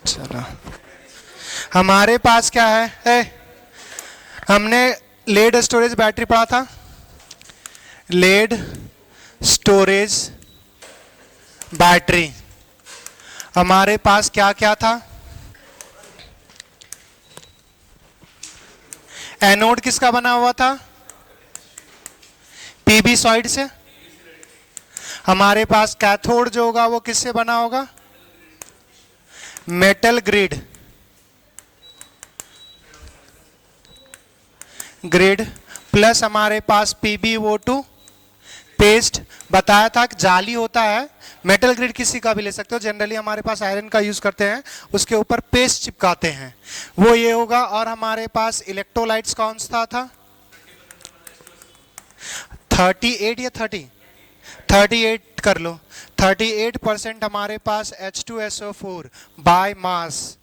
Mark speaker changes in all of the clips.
Speaker 1: चलो, हमारे पास क्या है हमने लेड स्टोरेज बैटरी पढ़ा था। लेड स्टोरेज बैटरी, हमारे पास क्या क्या था? एनोड किसका बना हुआ था? पीबी सॉइड से। हमारे पास कैथोड जो होगा वो किससे बना होगा? मेटल ग्रिड प्लस हमारे पास PbO2 पेस्ट। बताया था कि जाली होता है, मेटल ग्रिड किसी का भी ले सकते हो, जनरली हमारे पास आयरन का यूज करते हैं, उसके ऊपर पेस्ट चिपकाते हैं, वो ये होगा। और हमारे पास इलेक्ट्रोलाइट्स कौन सा था? 38 या 38 कर लो। 38% हमारे पास H2SO4 बाय मास,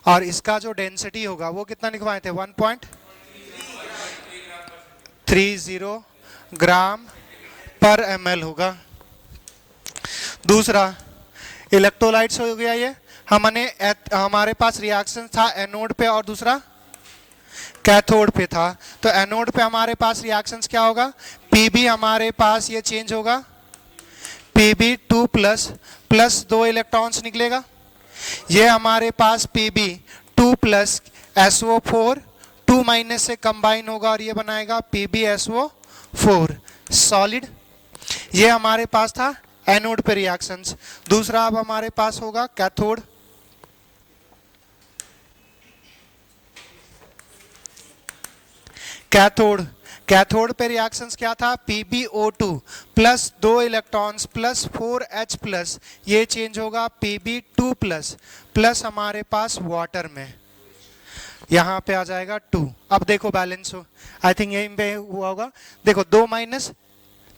Speaker 1: और इसका जो डेंसिटी होगा वो कितना लिखवाए थे? 1.30 ग्राम पर ml होगा। दूसरा इलेक्ट्रोलाइट्स हो गया ये। हमारे पास रिएक्शन था एनोड पे और दूसरा कैथोड पे था। तो एनोड पे हमारे पास रिएक्शंस क्या होगा? Pb हमारे पास ये चेंज होगा Pb2 प्लस 2 इलेक्ट्रॉन्स निकलेगा। ये हमारे पास Pb2 प्लस SO4 2 माइनस से कंबाइन होगा और ये बनाएगा PbSO4 सॉलिड। ये हमारे पास था एनोड पे रिएक्शंस। दूसरा अब हमारे पास होगा कैथोड। कैथोड पे रिएक्शंस क्या था? PbO2 plus 2 electrons plus 4H plus, ये चेंज होगा Pb2 प्लस हमारे पास वाटर में, यहाँ पे आ जाएगा 2। अब देखो बैलेंस हो, आई थिंक यहीं पे हुआ होगा। देखो 2 माइनस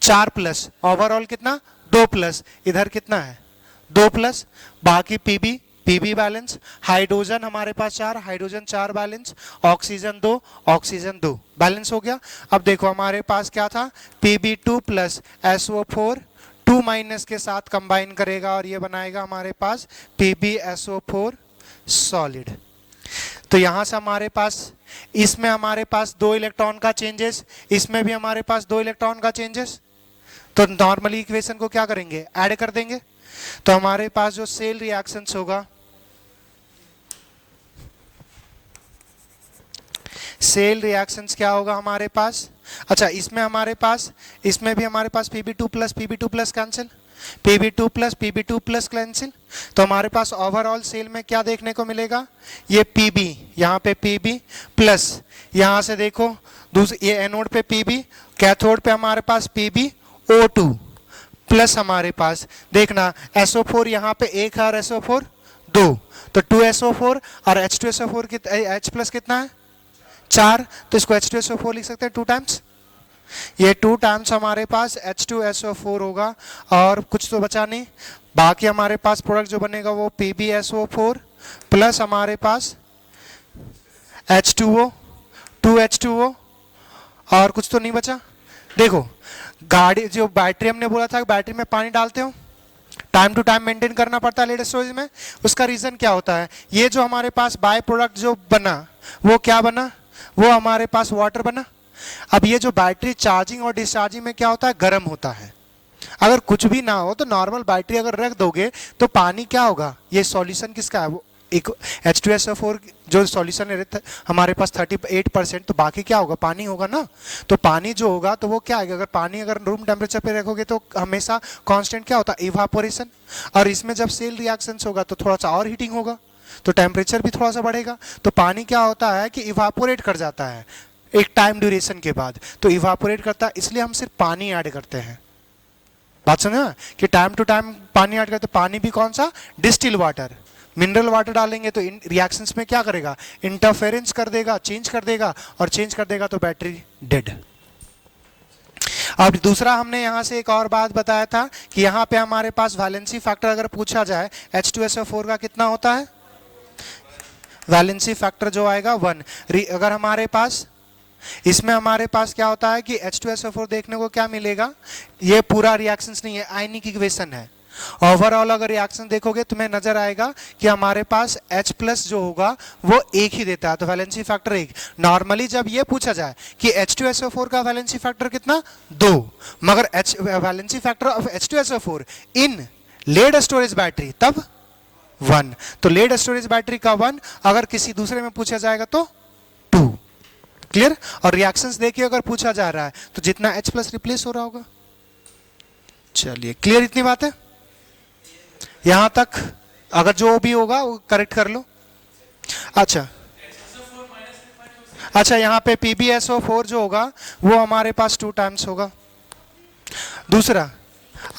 Speaker 1: 4 प्लस, ओवरऑल कितना? 2 प्लस, इधर कितना है? 2 प्लस, बाकी पीबी बैलेंस। हाइड्रोजन हमारे पास 4, हाइड्रोजन 4 बैलेंस, ऑक्सीजन 2 बैलेंस हो गया। अब देखो हमारे पास क्या था? Pb2 प्लस SO4 2 माइनस के साथ कंबाइन करेगा और ये बनाएगा हमारे पास PbSO4 सॉलिड। तो यहां से हमारे पास, इसमें हमारे पास 2 इलेक्ट्रॉन का चेंजेस, इसमें भी हमारे पास 2 इलेक्ट्रॉन का चेंजेस। तो नॉर्मली इक्वेशन को क्या करेंगे? ऐड कर देंगे। तो हमारे पास जो सेल रिएक्शंस होगा, सेल रिएक्शंस क्या होगा हमारे पास? अच्छा, इसमें भी हमारे पास Pb2 plus cancel, Pb2 plus cancel. तो हमारे पास ओवरऑल सेल में क्या देखने को मिलेगा? ये Pb, यहाँ पे Pb प्लस, यहाँ से देखो ये एनोड पे Pb, कैथोड पे हमारे पास PbO2 प्लस हमारे पास देखना SO4 यहाँ पे 1 है और SO4 2, तो 2SO4 और H2SO4 की H प्लस कितना है? 4, तो इसको H2SO4 लिख सकते हैं 2 टाइम्स। ये 2 टाइम्स हमारे पास H2SO4 होगा और कुछ तो बचा नहीं। बाकी हमारे पास प्रोडक्ट जो बनेगा वो PbSO4 प्लस हमारे पास H2O 2H2O और कुछ तो नहीं बचा। देखो गाड़ी जो बैटरी हमने बोला था बैटरी में पानी डालते हो, टाइम टू टाइम मेंटेन करना पड़ता है लेड स्टोरेज में। उसका रीजन क्या होता है? ये जो हमारे पास बाय प्रोडक्ट जो बना वो क्या बना? वो हमारे पास वाटर बना। अब ये जो बैटरी चार्जिंग और डिस्चार्जिंग में क्या होता है? गर्म होता है। अगर कुछ भी ना हो तो नॉर्मल बैटरी अगर रख दोगे तो पानी क्या होगा? ये सॉल्यूशन किसका है? वो एक H2SO4 जो सॉल्यूशन है हमारे पास 38%, तो बाकी क्या होगा? पानी होगा ना। तो पानी जो होगा तो वो क्या है? अगर पानी अगर रूम टेम्परेचर पे रखोगे तो हमेशा कांस्टेंट क्या होता है? इवापोरेशन। और इसमें जब सेल रिएक्शंस होगा तो थोड़ा सा और हीटिंग होगा, तो टेम्परेचर भी थोड़ा सा बढ़ेगा। तो पानी क्या होता है कि इवापोरेट कर जाता है एक टाइम ड्यूरेशन के बाद। तो इवापोरेट करता है, इसलिए हम सिर्फ पानी ऐड करते हैं। बात समझा कि टाइम टू टाइम पानी ऐड करते। पानी भी कौन सा? Distil water. मिनरल वाटर डालेंगे तो इन रिएक्शंस में क्या करेगा? इंटरफेरेंस कर देगा, चेंज कर देगा, और चेंज कर देगा तो बैटरी डेड। अब दूसरा हमने यहां से एक और बात बताया था कि यहां पे हमारे पास वैलेंसी फैक्टर अगर पूछा जाए H2SO4 का कितना होता है? वैलेंसी फैक्टर जो आएगा 1। अगर हमारे पास इसमें हमारे पास क्या होता है कि H2SO4 देखने को क्या मिलेगा? ये पूरा रिएक्शंस नहीं है, आयनिक इक्वेशन है। ओवरऑल अगर रिएक्शन देखोगे तुम्हें नजर आएगा कि हमारे पास H प्लस जो होगा वो एक ही देता है, तो वैलेंसी फैक्टर एक। नॉर्मली जब ये पूछा जाए कि H2SO4 का वैलेंसी फैक्टर कितना, 2, मगर valency factor of H2SO4 in lead storage battery तब 1, तो लेड स्टोरेज बैटरी का 1 अगर किसी दूसरे में पूछा जाएगा तो 2। क्लियर। और रिएक्शंस देखिए अगर पूछा जा रहा है तो जितना H प्लस रिप्लेस हो रहा होगा। चलिए क्लियर, इतनी बात है यहां तक। अगर जो भी होगा वो करेक्ट कर लो। अच्छा अच्छा, यहां पे PbSO4 जो होगा वो हमारे पास 2 टाइम्स होगा। दूसरा,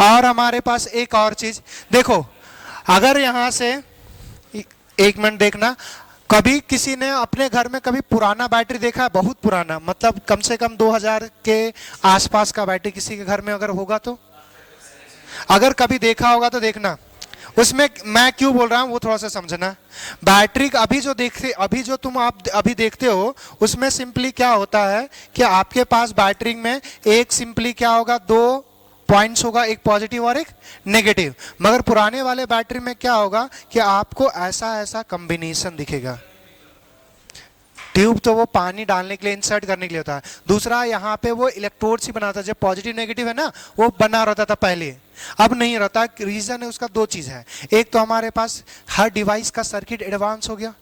Speaker 1: और हमारे पास एक और चीज देखो, अगर यहां से एक मिनट देखना, कभी किसी ने अपने घर में कभी पुराना बैटरी देखा है, बहुत पुराना, मतलब कम से कम 2000 के आसपास का बैटरी किसी के घर में अगर होगा तो, अगर कभी देखा होगा तो देखना, उसमें मैं क्यों बोल रहा हूं वो थोड़ा सा समझना। बैटरी अभी जो देखते, अभी जो तुम आप अभी देखते हो उसमें सिंपली क्या होता है कि आपके पास बैटरी में एक सिंपली क्या होगा, 2 पॉइंट्स होगा, एक पॉजिटिव और एक नेगेटिव। मगर पुराने वाले बैटरी में क्या होगा कि आपको ऐसा ऐसा कॉम्बिनेशन दिखेगा। ट्यूब तो वो पानी डालने के लिए, इंसर्ट करने के लिए होता है। दूसरा, यहाँ पे वो इलेक्ट्रोड्स ही बनाता है, जब पॉजिटिव नेगेटिव है ना वो बना रहता था पहले, अब नहीं रहता। रीजन है उसका, 2 चीज है। एक तो हमारे पास हर डिवाइस का सर्किट एडवांस हो गया।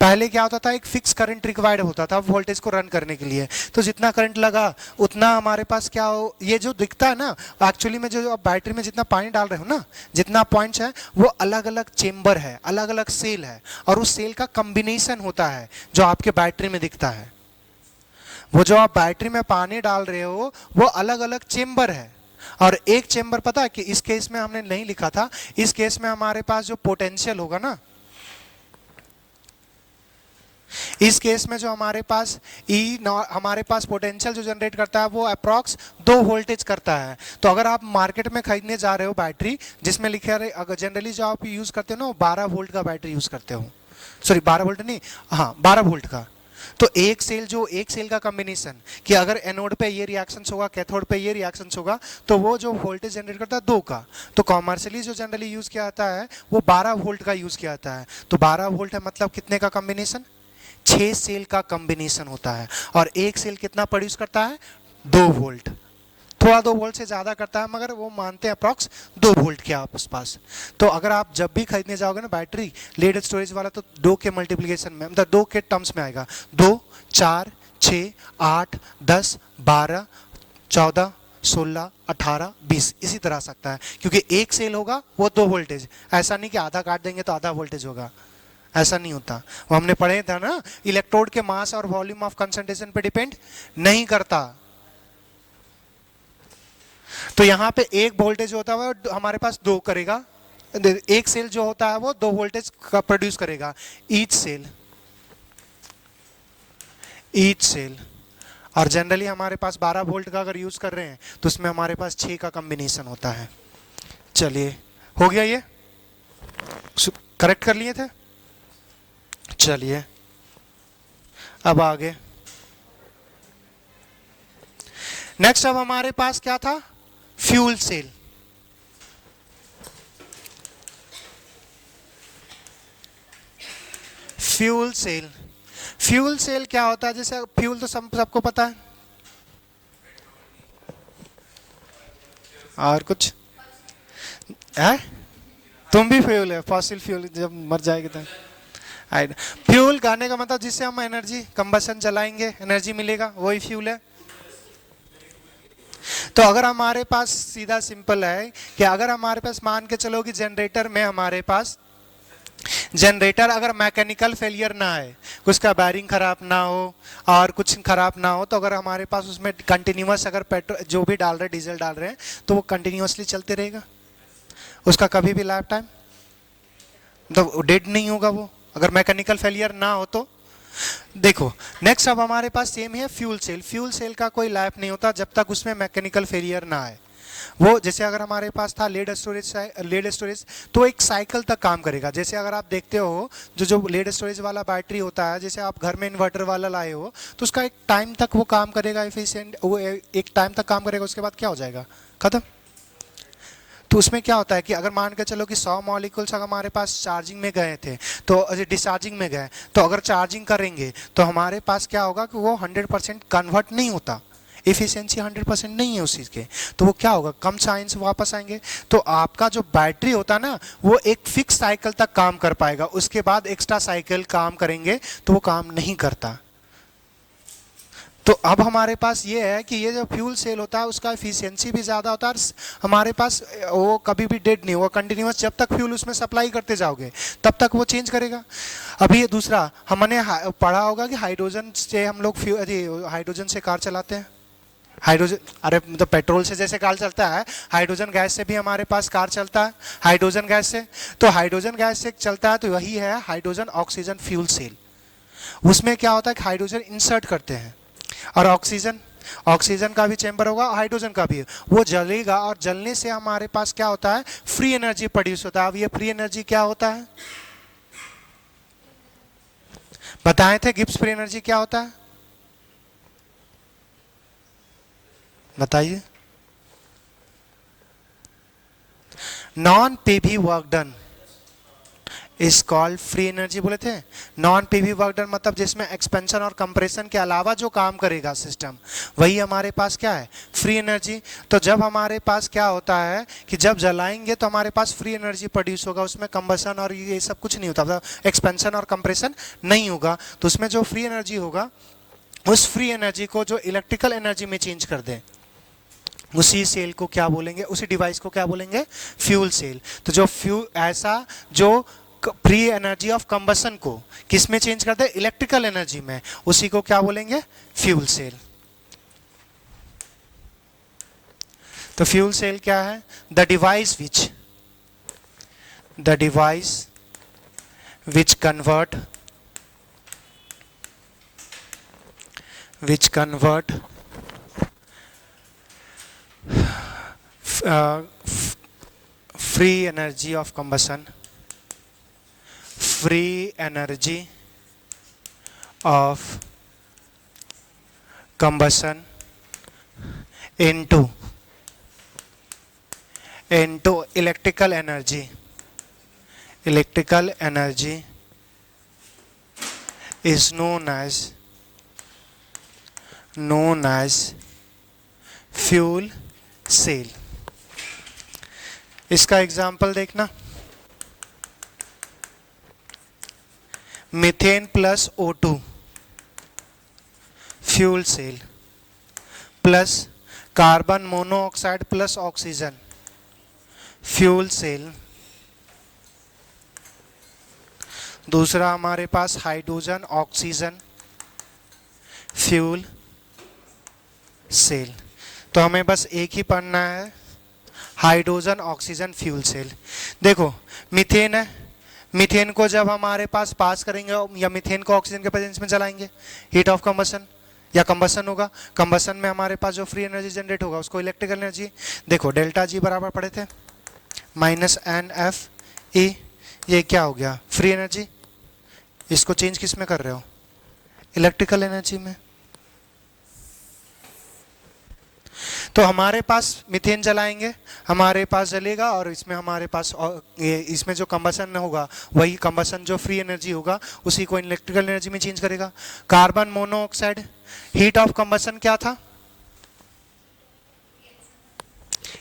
Speaker 1: पहले क्या होता था, एक फिक्स करंट रिक्वायर्ड होता था वोल्टेज को रन करने के लिए, तो जितना करंट लगा उतना हमारे पास क्या हो, ये जो दिखता है ना एक्चुअली में, जो आप बैटरी में जितना पानी डाल रहे हो ना, जितना पॉइंट्स है वो अलग अलग चेंबर है, अलग अलग सेल है, और उस सेल का कॉम्बिनेशन होता है जो आपके बैटरी में दिखता है। वो जो आप बैटरी में पानी डाल रहे हो वो अलग अलग चेंबर है, और एक चेंबर पता है कि इस केस में हमने नहीं लिखा था, इस केस में हमारे पास जो पोटेंशियल होगा ना, इस केस में जो हमारे पास हमारे पास पोटेंशियल जो जनरेट करता है वो अप्रॉक्स 2 वोल्टेज करता है। तो अगर आप मार्केट में खरीदने जा रहे हो बैटरी जिसमें लिखा है, अगर जनरली जो आप यूज करते हो ना वो 12 वोल्ट का बैटरी यूज करते हो, सॉरी 12 वोल्ट नहीं, हाँ 12 वोल्ट का, तो एक सेल का कॉम्बिनेशन कि अगर एनोड पे ये रिएक्शन होगा, कैथोड पे ये रिएक्शन होगा, तो वो जो वोल्टेज जनरेट करता है 2 का। तो कॉमर्शियली जो जनरली यूज किया जाता है वो 12 वोल्ट का यूज किया जाता है। तो 12 वोल्ट है मतलब कितने का कॉम्बिनेशन, 6 सेल का कॉम्बिनेशन होता है, और एक सेल कितना प्रोड्यूस करता है, 2 वोल्ट। थोड़ा 2 वोल्ट से ज्यादा करता है, मगर वो मानते हैं अप्रॉक्स 2 वोल्ट के आसपास। तो अगर आप जब भी खरीदने जाओगे ना बैटरी लेड स्टोरेज वाला, तो 2 के मल्टीप्लिकेशन में, मतलब 2 के टर्म्स में आएगा, 2 4 6 8 10 12 14 16 18 20 इसी तरह आ सकता है, क्योंकि एक सेल होगा वो 2 वोल्टेज, ऐसा नहीं कि आधा काट देंगे तो आधा वोल्टेज होगा, ऐसा नहीं होता। वो हमने पढ़े था ना, इलेक्ट्रोड के मास और वॉल्यूम ऑफ कंसंट्रेशन पे डिपेंड नहीं करता। तो यहां पे एक वोल्टेज होता है हमारे पास 2 करेगा, एक सेल जो होता है वो 2 वोल्टेज का प्रोड्यूस करेगा, ईच सेल। और जनरली हमारे पास 12 वोल्ट का अगर यूज कर रहे हैं तो उसमें हमारे पास 6 का कॉम्बिनेशन होता है। चलिए हो गया, ये करेक्ट कर लिए थे। चलिए अब आगे, नेक्स्ट अब हमारे पास क्या था, फ्यूल सेल। फ्यूल सेल क्या होता है, जैसे फ्यूल तो सबको पता है, और कुछ है, तुम भी फ्यूल है, फॉसिल फ्यूल, जब मर जाएगी तो फ्यूल कहने का मतलब जिससे हम एनर्जी कंबशन चलाएंगे एनर्जी मिलेगा, वही फ्यूल है। तो अगर हमारे पास सीधा सिंपल है कि अगर हमारे पास मान के चलो कि जनरेटर में हमारे पास जनरेटर अगर मैकेनिकल फेलियर ना है, उसका बैरिंग खराब ना हो और कुछ खराब ना हो, तो अगर हमारे पास उसमें कंटिन्यूअस अगर पेट्रोल जो भी डाल रहे हैं, डीजल डाल रहे हैं, तो वो कंटिन्यूअसली चलते रहेगा, उसका कभी भी लाइफ टाइम तो डेड नहीं होगा वो, अगर मैकेनिकल फेलियर ना हो तो। देखो नेक्स्ट अब हमारे पास सेम है फ्यूल सेल का कोई लाइफ नहीं होता जब तक उसमें मैकेनिकल फेलियर ना आए। वो जैसे अगर हमारे पास था लेड स्टोरेज तो एक साइकिल तक काम करेगा। जैसे अगर आप देखते हो जो लेड स्टोरेज वाला बैटरी होता है, जैसे आप घर में इन्वर्टर वाला लाए हो तो उसका एक टाइम तक वो काम करेगा एफिशिएंट, वो एक टाइम तक काम करेगा, उसके बाद क्या हो जाएगा, खत्म। तो उसमें क्या होता है कि अगर मान के चलो कि 100 मॉलिक्यूल्स अगर हमारे पास चार्जिंग में गए थे, तो डिस्चार्जिंग में गए, तो अगर चार्जिंग करेंगे तो हमारे पास क्या होगा कि वो 100% कन्वर्ट नहीं होता, इफिशिएंसी 100% नहीं है उस चीज़ के, तो वो क्या होगा, कम साइन से वापस आएंगे। तो आपका जो बैटरी होता है ना, वो एक फिक्स साइकिल तक काम कर पाएगा, उसके बाद एक्स्ट्रा साइकिल काम करेंगे तो वो काम नहीं करता। तो अब हमारे पास ये है कि ये जो फ्यूल सेल होता है उसका एफिशिएंसी भी ज़्यादा होता है, और हमारे पास वो कभी भी डेड नहीं होगा, कंटिन्यूस जब तक फ्यूल उसमें सप्लाई करते जाओगे तब तक वो चेंज करेगा। अभी ये दूसरा हमने पढ़ा होगा कि हाइड्रोजन से हम लोग हाइड्रोजन से कार चलाते हैं, हाइड्रोजन, अरे तो पेट्रोल से जैसे कार चलता है, हाइड्रोजन गैस से भी हमारे पास कार चलता है, हाइड्रोजन गैस से। तो हाइड्रोजन गैस से चलता है तो वही है हाइड्रोजन ऑक्सीजन फ्यूल सेल। उसमें क्या होता है कि हाइड्रोजन इंसर्ट करते हैं, और ऑक्सीजन का भी चैम्बर होगा, हाइड्रोजन का भी, वो जलेगा, और जलने से हमारे पास क्या होता है, फ्री एनर्जी प्रोड्यूस होता है। अब ये फ्री एनर्जी क्या होता है, बताए थे गिब्स फ्री एनर्जी क्या होता है, बताइए। Non PV work done is called free energy बोले थे। नॉन पीवी वर्क डन मतलब जिसमें एक्सपेंशन और कंप्रेशन के अलावा जो काम करेगा सिस्टम, वही हमारे पास क्या है, फ्री एनर्जी। तो जब हमारे पास क्या होता है कि जब जलाएंगे तो हमारे पास फ्री एनर्जी प्रोड्यूस होगा, उसमें कंबसन और ये सब कुछ नहीं होता, मतलब एक्सपेंशन और कंप्रेशन नहीं होगा। तो उसमें जो फ्री एनर्जी होगा, उस फ्री एनर्जी को जो इलेक्ट्रिकल एनर्जी में चेंज कर दे, उसी सेल को क्या बोलेंगे, उसी डिवाइस को क्या बोलेंगे, फ्यूल सेल। तो जो ऐसा जो फ्री एनर्जी ऑफ कंबसन को किस में चेंज कर दे, इलेक्ट्रिकल एनर्जी में, उसी को क्या बोलेंगे, फ्यूल सेल। तो फ्यूल सेल क्या है, the device which convert free energy of combustion into electrical energy is known as fuel cell. इसका एग्जाम्पल देखना, methane plus O2 fuel cell, plus carbon monoxide plus oxygen fuel cell. दूसरा हमारे पास hydrogen oxygen fuel cell. तो हमें बस एक ही पढ़ना है, हाइड्रोजन ऑक्सीजन फ्यूल सेल। देखो मीथेन है, मीथेन को जब हमारे पास करेंगे या मीथेन को ऑक्सीजन के प्रेजेंस में जलाएंगे, हीट ऑफ कंबसन या कंबसन होगा, कंबसन में हमारे पास जो फ्री एनर्जी जनरेट होगा उसको इलेक्ट्रिकल एनर्जी, देखो डेल्टा जी बराबर पढ़े थे -NFE, ये क्या हो गया, फ्री एनर्जी। इसको चेंज किस में कर रहे हो, इलेक्ट्रिकल एनर्जी में। तो हमारे पास मीथेन जलाएंगे, हमारे पास जलेगा, और इसमें हमारे पास इसमें जो कंबसन होगा, वही कंबसन जो फ्री एनर्जी होगा उसी को इलेक्ट्रिकल एनर्जी में चेंज करेगा। Carbon monoxide, heat of combustion क्या था,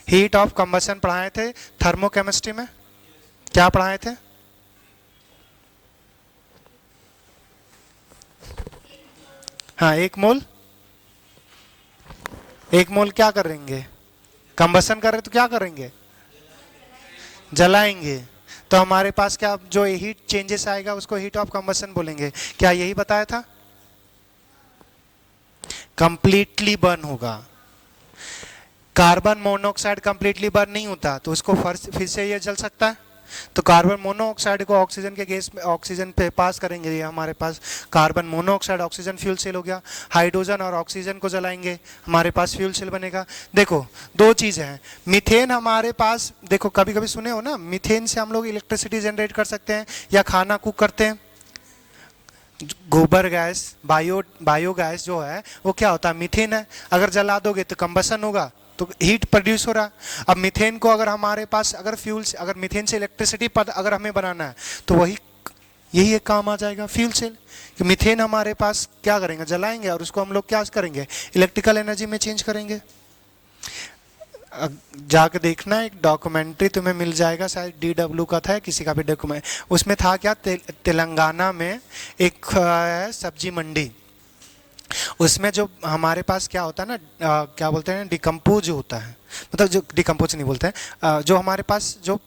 Speaker 1: हीट ऑफ कंबसन पढ़ाए थे थर्मोकेमिस्ट्री में, क्या पढ़ाए थे, हाँ एक मोल क्या करेंगे, कंबसन कर रहे तो क्या करेंगे, जलाएंगे। तो हमारे पास क्या जो हीट चेंजेस आएगा उसको हीट ऑफ कंबसन बोलेंगे। क्या यही बताया था, कंप्लीटली बर्न होगा। कार्बन मोनोऑक्साइड कंप्लीटली बर्न नहीं होता, तो उसको फिर से ये जल सकता है। तो कार्बन मोनोऑक्साइड को ऑक्सीजन के गैस में, ऑक्सीजन पे पास करेंगे, ये हमारे पास carbon monoxide oxygen fuel cell हो गया। हाइड्रोजन और ऑक्सीजन को जलाएंगे, हमारे पास फ्यूल सेल बनेगा। देखो दो चीज़ें हैं, मीथेन हमारे पास, देखो कभी कभी सुने हो ना, मीथेन से हम लोग इलेक्ट्रिसिटी जनरेट कर सकते हैं या खाना कुक करते हैं। गोबर गैस, बायोगैस जो है वो क्या होता है, मीथेन है, अगर जला दोगे तो कंबसन होगा, तो हीट प्रोड्यूस हो रहा है। अब मीथेन को अगर हमारे पास अगर फ्यूल से, अगर मीथेन से इलेक्ट्रिसिटी अगर हमें बनाना है तो वही यही एक काम आ जाएगा फ्यूल सेल, कि मीथेन हमारे पास क्या करेंगे, जलाएंगे और उसको हम लोग क्या करेंगे, इलेक्ट्रिकल एनर्जी में चेंज करेंगे। जाके देखना, एक डॉक्यूमेंट्री तुम्हें मिल जाएगा, शायद DW का था, किसी का भी डॉक्यूमेंट, उसमें था क्या, तेलंगाना में एक सब्जी मंडी, उसमें जो हमारे पास क्या होता है ना, क्या बोलते हैं, डिकम्पोज होता है, मतलब जो डिकम्पोज नहीं बोलते हैं, जो हमारे पास जो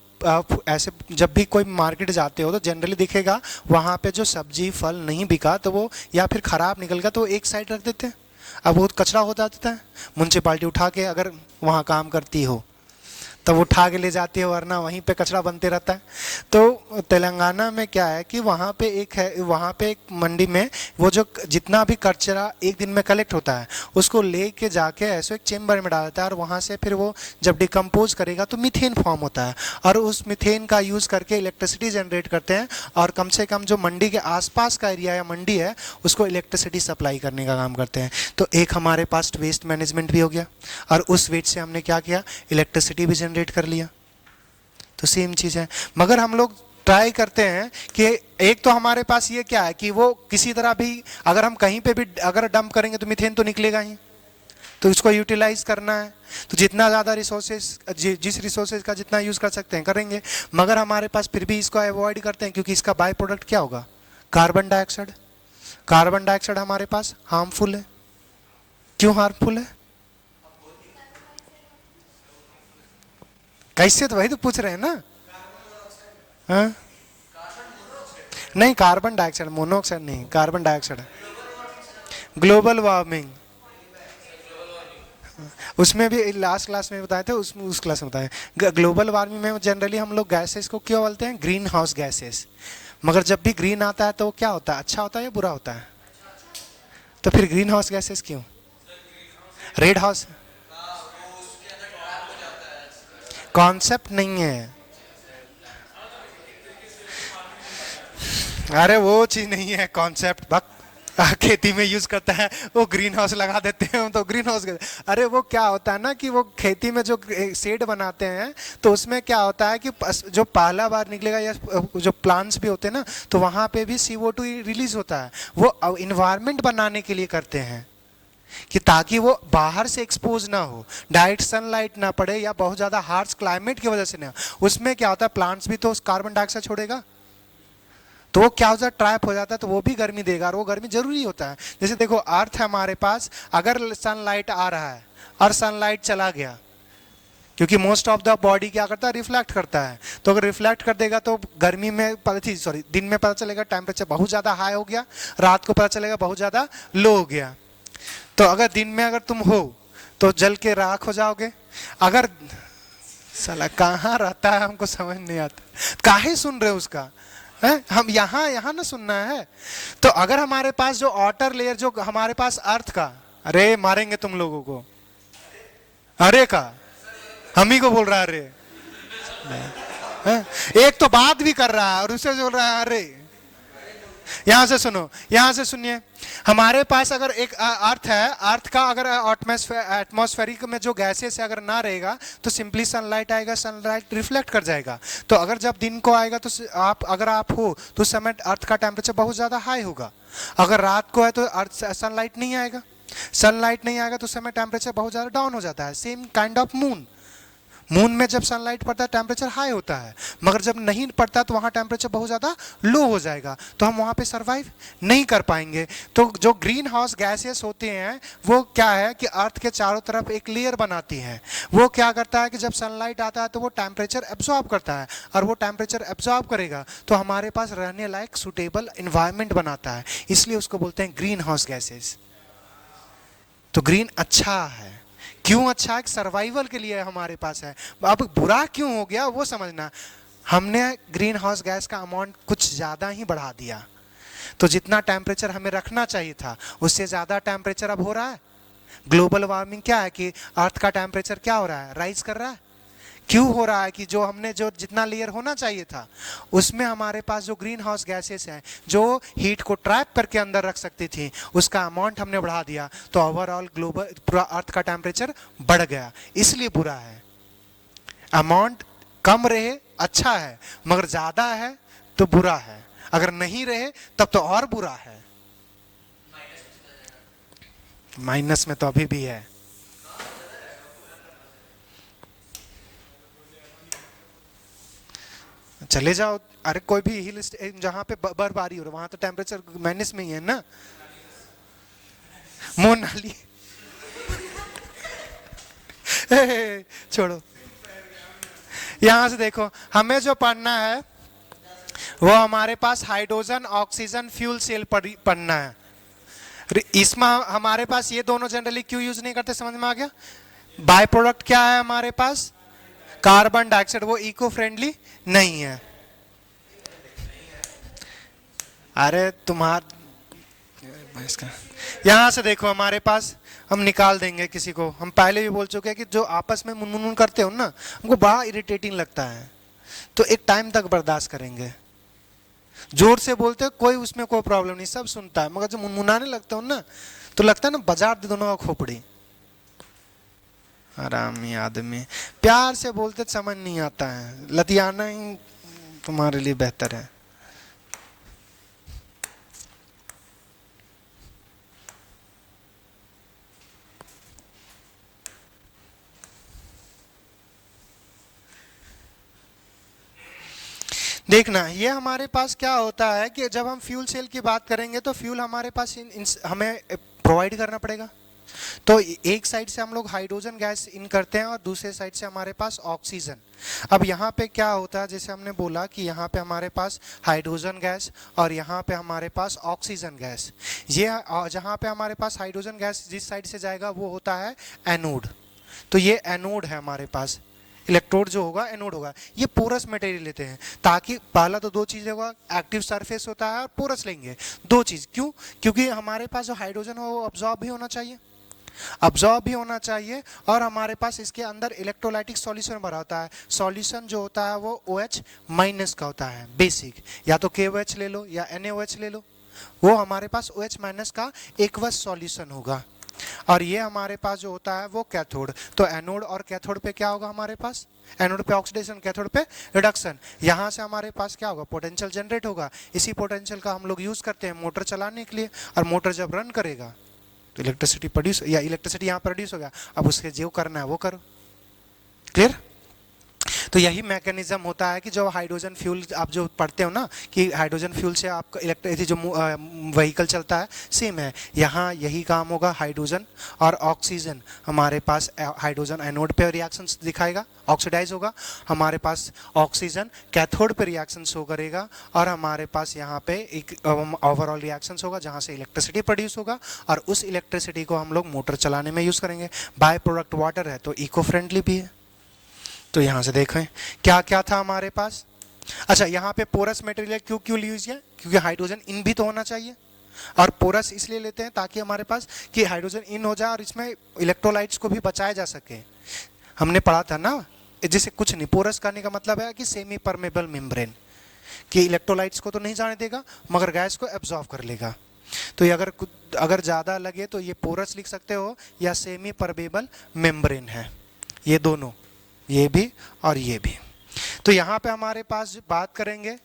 Speaker 1: ऐसे जब भी कोई मार्केट जाते हो तो जनरली दिखेगा वहाँ पे जो सब्जी फल नहीं बिका तो वो या फिर ख़राब निकल गया तो एक साइड रख देते हैं। अब बहुत कचरा हो जाता है, म्यूनसिपाल्टी उठा के, अगर वहाँ काम करती हो तब उठा के ले जाती है, वरना वहीं पे कचरा बनते रहता है। तो तेलंगाना में क्या है कि वहाँ पे एक है, वहाँ पे एक मंडी में वो जो जितना भी कचरा एक दिन में कलेक्ट होता है उसको ले के जाके ऐसे एक चेम्बर में डालता है, और वहाँ से फिर वो जब डिकम्पोज करेगा तो मीथेन फॉर्म होता है, और उस मीथेन का यूज़ करके इलेक्ट्रिसिटी जनरेट करते हैं, और कम से कम जो मंडी के आसपास का एरिया या मंडी है उसको इलेक्ट्रिसिटी सप्लाई करने का काम करते हैं। तो एक हमारे पास वेस्ट मैनेजमेंट भी हो गया, और उस वेस्ट से हमने क्या किया, इलेक्ट्रिसिटी भी जनरेट कर लिया। तो सेम चीज़ है, मगर हम लोग ट्राई करते हैं कि एक तो हमारे पास ये क्या है कि वो किसी तरह भी अगर हम कहीं पे भी अगर डंप करेंगे तो मीथेन तो निकलेगा ही, तो इसको यूटिलाइज करना है, तो जितना ज़्यादा रिसोर्सेज जिस रिसोर्सेज का जितना यूज़ कर सकते हैं करेंगे, मगर हमारे पास फिर भी इसको अवॉइड करते हैं क्योंकि इसका बाय प्रोडक्ट क्या होगा, कार्बन डाइऑक्साइड। कार्बन डाइऑक्साइड हमारे पास हार्मफुल है। क्यों हार्मफुल है, कैसे, तो वही तो पूछ रहे हैं ना। हाँ नहीं, कार्बन डाइऑक्साइड, मोनोऑक्साइड नहीं, कार्बन डाइऑक्साइड। ग्लोबल वार्मिंग, उसमें भी लास्ट क्लास में बताए थे, उसमें उस क्लास में बताया ग्लोबल वार्मिंग में जनरली हम लोग गैसेस को क्यों बोलते हैं, ग्रीन हाउस गैसेस। मगर जब भी ग्रीन आता है तो क्या होता है, अच्छा होता है या बुरा होता है, तो फिर ग्रीन हाउस गैसेस क्यों, रेड हाउस कॉन्सेप्ट नहीं है, अरे वो चीज नहीं है कॉन्सेप्ट, खेती में यूज करता है वो ग्रीन हाउस लगा देते हैं, तो ग्रीन हाउस, अरे वो क्या होता है ना कि वो खेती में जो शेड बनाते हैं तो उसमें क्या होता है कि जो पहला बार निकलेगा या जो प्लांट्स भी होते हैं ना तो वहाँ पे भी CO2 रिलीज होता है, वो इन्वायरमेंट बनाने के लिए करते हैं कि ताकि वो बाहर से एक्सपोज ना हो, डायरेक्ट सनलाइट ना पड़े या बहुत ज़्यादा हार्श क्लाइमेट की वजह से ना, उसमें क्या होता है प्लांट्स भी तो कार्बन डाइऑक्साइड छोड़ेगा, तो वो क्या हो जाता है, ट्रैप हो जाता है, तो वो भी गर्मी देगा, और वो गर्मी जरूरी होता है। जैसे देखो अर्थ है हमारे पास, अगर सनलाइट आ रहा है और सनलाइट चला गया, क्योंकि मोस्ट ऑफ द बॉडी क्या करता है, रिफ्लेक्ट करता है, तो अगर रिफ्लेक्ट कर देगा तो गर्मी में दिन में पता चलेगा टेम्परेचर बहुत ज़्यादा हाई हो गया, रात को पता चलेगा बहुत ज़्यादा लो हो गया। तो अगर दिन में अगर तुम हो तो जल के राख हो जाओगे, अगर साला कहाँ रहता है हमको समझ नहीं आता, काहे सुन रहे हो उसका है? हम यहाँ ना सुनना है। तो अगर हमारे पास जो आउटर लेयर जो हमारे पास अर्थ का, अरे मारेंगे तुम लोगों को, अरे का हम ही को बोल रहा है अरे है? एक तो बात भी कर रहा है और उसे बोल रहा है अरे। यहां से सुनो, यहां से सुनिए, हमारे पास अगर एक अर्थ है, अर्थ का अगर एटमॉस्फेरिक में जो गैसेस है अगर ना रहेगा तो सिंपली सनलाइट आएगा, सनलाइट रिफ्लेक्ट कर जाएगा। तो अगर जब दिन को आएगा तो अगर आप हो तो उस समय अर्थ का टेम्परेचर बहुत ज़्यादा हाई होगा, अगर रात को है तो अर्थ सनलाइट नहीं आएगा, सनलाइट नहीं आएगा तो उस समय टेम्परेचर बहुत ज़्यादा डाउन हो जाता है। Same kind of moon, moon में जब सनलाइट पड़ता है टेम्परेचर हाई होता है, मगर जब नहीं पड़ता तो वहाँ टेम्परेचर बहुत ज़्यादा लो हो जाएगा, तो हम वहाँ पे सरवाइव नहीं कर पाएंगे। तो जो ग्रीन हाउस गैसेस होते हैं वो क्या है कि अर्थ के चारों तरफ एक लेयर बनाती हैं, वो क्या करता है कि जब सनलाइट आता है तो वो टेम्परेचर एब्जॉर्ब करता है, और वो टेम्परेचर एब्जॉर्ब करेगा तो हमारे पास रहने लायक सूटेबल इन्वायरमेंट बनाता है, इसलिए उसको बोलते हैं ग्रीन हाउस गैसेस। तो ग्रीन अच्छा है, क्यों अच्छा है, सर्वाइवल के लिए हमारे पास है। अब बुरा क्यों हो गया वो समझना, हमने ग्रीन हाउस गैस का अमाउंट कुछ ज़्यादा ही बढ़ा दिया, तो जितना टेम्परेचर हमें रखना चाहिए था उससे ज़्यादा टेम्परेचर अब हो रहा है। ग्लोबल वार्मिंग क्या है कि अर्थ का टेम्परेचर क्या हो रहा है, राइज कर रहा है, क्यों हो रहा है कि जो हमने जो जितना लेयर होना चाहिए था उसमें हमारे पास जो ग्रीन हाउस गैसेस हैं जो हीट को ट्रैप करके अंदर रख सकती थी उसका अमाउंट हमने बढ़ा दिया, तो ओवरऑल ग्लोबल पूरा अर्थ का टेम्परेचर बढ़ गया, इसलिए बुरा है। अमाउंट कम रहे अच्छा है, मगर ज्यादा है तो बुरा है, अगर नहीं रहे तब तो और बुरा है। माइनस में तो अभी भी है। चले जाओ, अरे कोई भी हिल जहां पे बर्फबारी हो रही है वहां तो टेम्परेचर माइनस में ही है ना। मोनाली छोड़ो, यहां से देखो हमें जो पढ़ना है वो हमारे पास हाइड्रोजन ऑक्सीजन फ्यूल सेल पढ़ना है। इसमें हमारे पास ये दोनों जनरली क्यों यूज नहीं करते, समझ में आ गया। बाय प्रोडक्ट क्या है हमारे पास, कार्बन डाइऑक्साइड, वो इको फ्रेंडली नहीं है। अरे इसका यहां से देखो हमारे पास, हम निकाल देंगे किसी को, हम पहले भी बोल चुके हैं कि जो आपस में मुनमुन करते हो ना हमको बड़ा इरिटेटिंग लगता है, तो एक टाइम तक बर्दाश्त करेंगे। जोर से बोलते हो कोई उसमें कोई प्रॉब्लम नहीं, सब सुनता है, मगर जब मुनमुनाने लगते हो ना तो लगता है ना बाजार दे दोनों का खोपड़ी। आरामी आदमी, प्यार से बोलते समझ नहीं आता है, लतियाना ही तुम्हारे लिए बेहतर है। देखना ये हमारे पास क्या होता है कि जब हम फ्यूल सेल की बात करेंगे तो फ्यूल हमारे पास हमें प्रोवाइड करना पड़ेगा। तो एक साइड से हम लोग हाइड्रोजन गैस इन करते हैं और दूसरे साइड से हमारे पास ऑक्सीजन। अब यहाँ पे क्या होता है, जैसे हमने बोला कि यहाँ पे हमारे पास हाइड्रोजन गैस और यहाँ पे हमारे पास ऑक्सीजन गैस। ये जहाँ पे हमारे पास हाइड्रोजन गैस जिस साइड से जाएगा वो होता है एनोड। तो ये एनोड है हमारे पास, इलेक्ट्रोड जो होगा एनोड होगा। ये पोरस मटेरियल लेते हैं ताकि पहला तो दो चीज़ें होगा, एक्टिव सरफेस होता है और पोरस लेंगे, दो चीज़। क्यों? क्योंकि हमारे पास जो हाइड्रोजन हो वो अब्जॉर्ब भी होना चाहिए, अब्जॉर्ब भी होना चाहिए, और हमारे पास इसके अंदर इलेक्ट्रोलाइटिक सॉल्यूशन भरा होता है। सॉल्यूशन जो होता है वो OH माइनस का होता है बेसिक, या तो KOH ले लो या NaOH ले लो, वो हमारे पास OH माइनस का एक्वस सॉल्यूशन होगा। और ये हमारे पास जो होता है वो कैथोड। तो एनोड और कैथोड पे क्या होगा हमारे पास, एनोड पे ऑक्सीडेशन, कैथोड पे रिडक्शन। यहाँ से हमारे पास क्या होगा, पोटेंशियल जनरेट होगा। इसी पोटेंशियल का हम लोग यूज करते हैं मोटर चलाने के लिए, और मोटर जब रन करेगा तो इलेक्ट्रिसिटी प्रोड्यूस, या इलेक्ट्रिसिटी यहाँ प्रोड्यूस होगा। अब उसके जो करना है वो करो। क्लियर? तो यही मैकेनिज्म होता है कि जो हाइड्रोजन फ्यूल आप जो पढ़ते हो ना कि हाइड्रोजन फ्यूल से आपका इलेक्ट्रिसिटी जो व्हीकल चलता है, सेम है यहाँ यही काम होगा। हाइड्रोजन और ऑक्सीजन हमारे पास, हाइड्रोजन एनोड पे रिएक्शंस दिखाएगा, ऑक्सीडाइज होगा। हमारे पास ऑक्सीजन कैथोड पे रिएक्शन शो करेगा, और हमारे पास यहाँ पे एक ओवरऑल रिएक्शंस होगा जहाँ से इलेक्ट्रिसिटी प्रोड्यूस होगा, और उस इलेक्ट्रिसिटी को हम लोग मोटर चलाने में यूज़ करेंगे। बाय प्रोडक्ट वाटर है तो इको फ्रेंडली भी है। तो यहाँ से देखें क्या क्या था हमारे पास। अच्छा, यहाँ पे पोरस मटेरियल क्यों यूज किया, क्योंकि हाइड्रोजन इन भी तो होना चाहिए, और पोरस इसलिए लेते हैं ताकि हमारे पास कि हाइड्रोजन इन हो जाए और इसमें इलेक्ट्रोलाइट्स को भी बचाया जा सके। हमने पढ़ा था ना, जैसे कुछ नहीं, पोरस करने का मतलब है कि सेमी परमेबल मेम्ब्रेन, कि इलेक्ट्रोलाइट्स को तो नहीं जाने देगा मगर गैस को एब्जॉर्ब कर लेगा। तो ये अगर ज़्यादा लगे तो ये पोरस लिख सकते हो या सेमी परमेबल मेम्ब्रेन है, ये दोनों, ये भी और ये भी। तो यहाँ पे हमारे पास बात करेंगे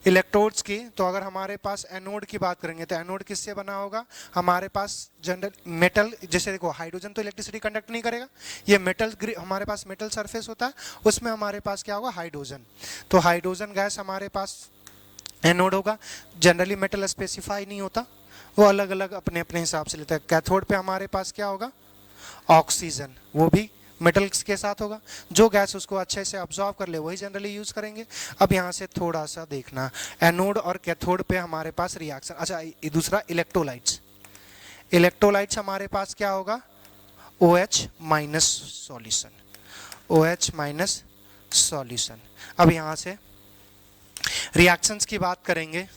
Speaker 1: इलेक्ट्रोड्स की, तो अगर हमारे पास एनोड की बात करेंगे तो एनोड किससे बना होगा, हमारे पास जनरल मेटल, जैसे देखो हाइड्रोजन तो इलेक्ट्रिसिटी कंडक्ट नहीं करेगा, ये मेटल, हमारे पास मेटल सरफेस होता है, उसमें हमारे पास क्या होगा, हाइड्रोजन। तो हाइड्रोजन गैस हमारे पास एनोड होगा। जनरली मेटल स्पेसिफाई नहीं होता, वो अलग अलग अपने अपने हिसाब से लेता है। कैथोड पे हमारे पास क्या होगा, ऑक्सीजन, वो भी मेटल्स के साथ होगा। जो गैस उसको अच्छे से अब्जॉर्ब कर ले वही जनरली यूज करेंगे। अब यहाँ से थोड़ा सा देखना, एनोड और कैथोड पे हमारे पास रिएक्शन। अच्छा, ये दूसरा इलेक्ट्रोलाइट्स, इलेक्ट्रोलाइट्स हमारे पास क्या होगा, OH minus solution, OH minus solution. अब यहाँ से रिएक्शंस की बात करेंगे,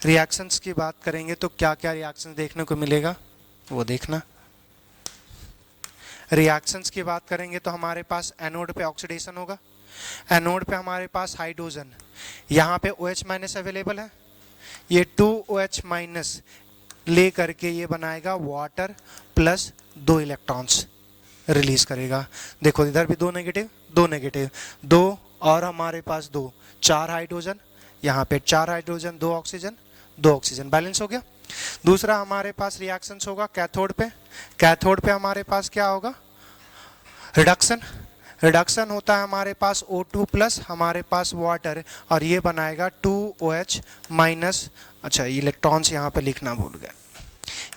Speaker 1: रिएक्शंस की बात करेंगे तो क्या क्या रिएक्शन देखने को मिलेगा वो देखना। रिएक्शंस की बात करेंगे तो हमारे पास एनोड पे ऑक्सीडेशन होगा, एनोड पे हमारे पास हाइड्रोजन, यहाँ पे OH माइनस अवेलेबल है, ये 2OH माइनस ले करके ये बनाएगा वाटर प्लस 2 इलेक्ट्रॉन्स रिलीज करेगा। देखो इधर भी 2 नेगेटिव 2 नेगेटिव 2 और हमारे पास 2, 4 हाइड्रोजन, यहाँ पे 4 हाइड्रोजन 2 ऑक्सीजन 2 ऑक्सीजन, बैलेंस हो गया। दूसरा हमारे पास रिएक्शंस होगा कैथोड पे, कैथोड पे हमारे पास क्या होगा, रिडक्शन, रिडक्शन होता है हमारे पास O2 प्लस हमारे पास वाटर और ये बनाएगा 2OH माइनस, अच्छा इलेक्ट्रॉन्स यहाँ पे लिखना भूल गए,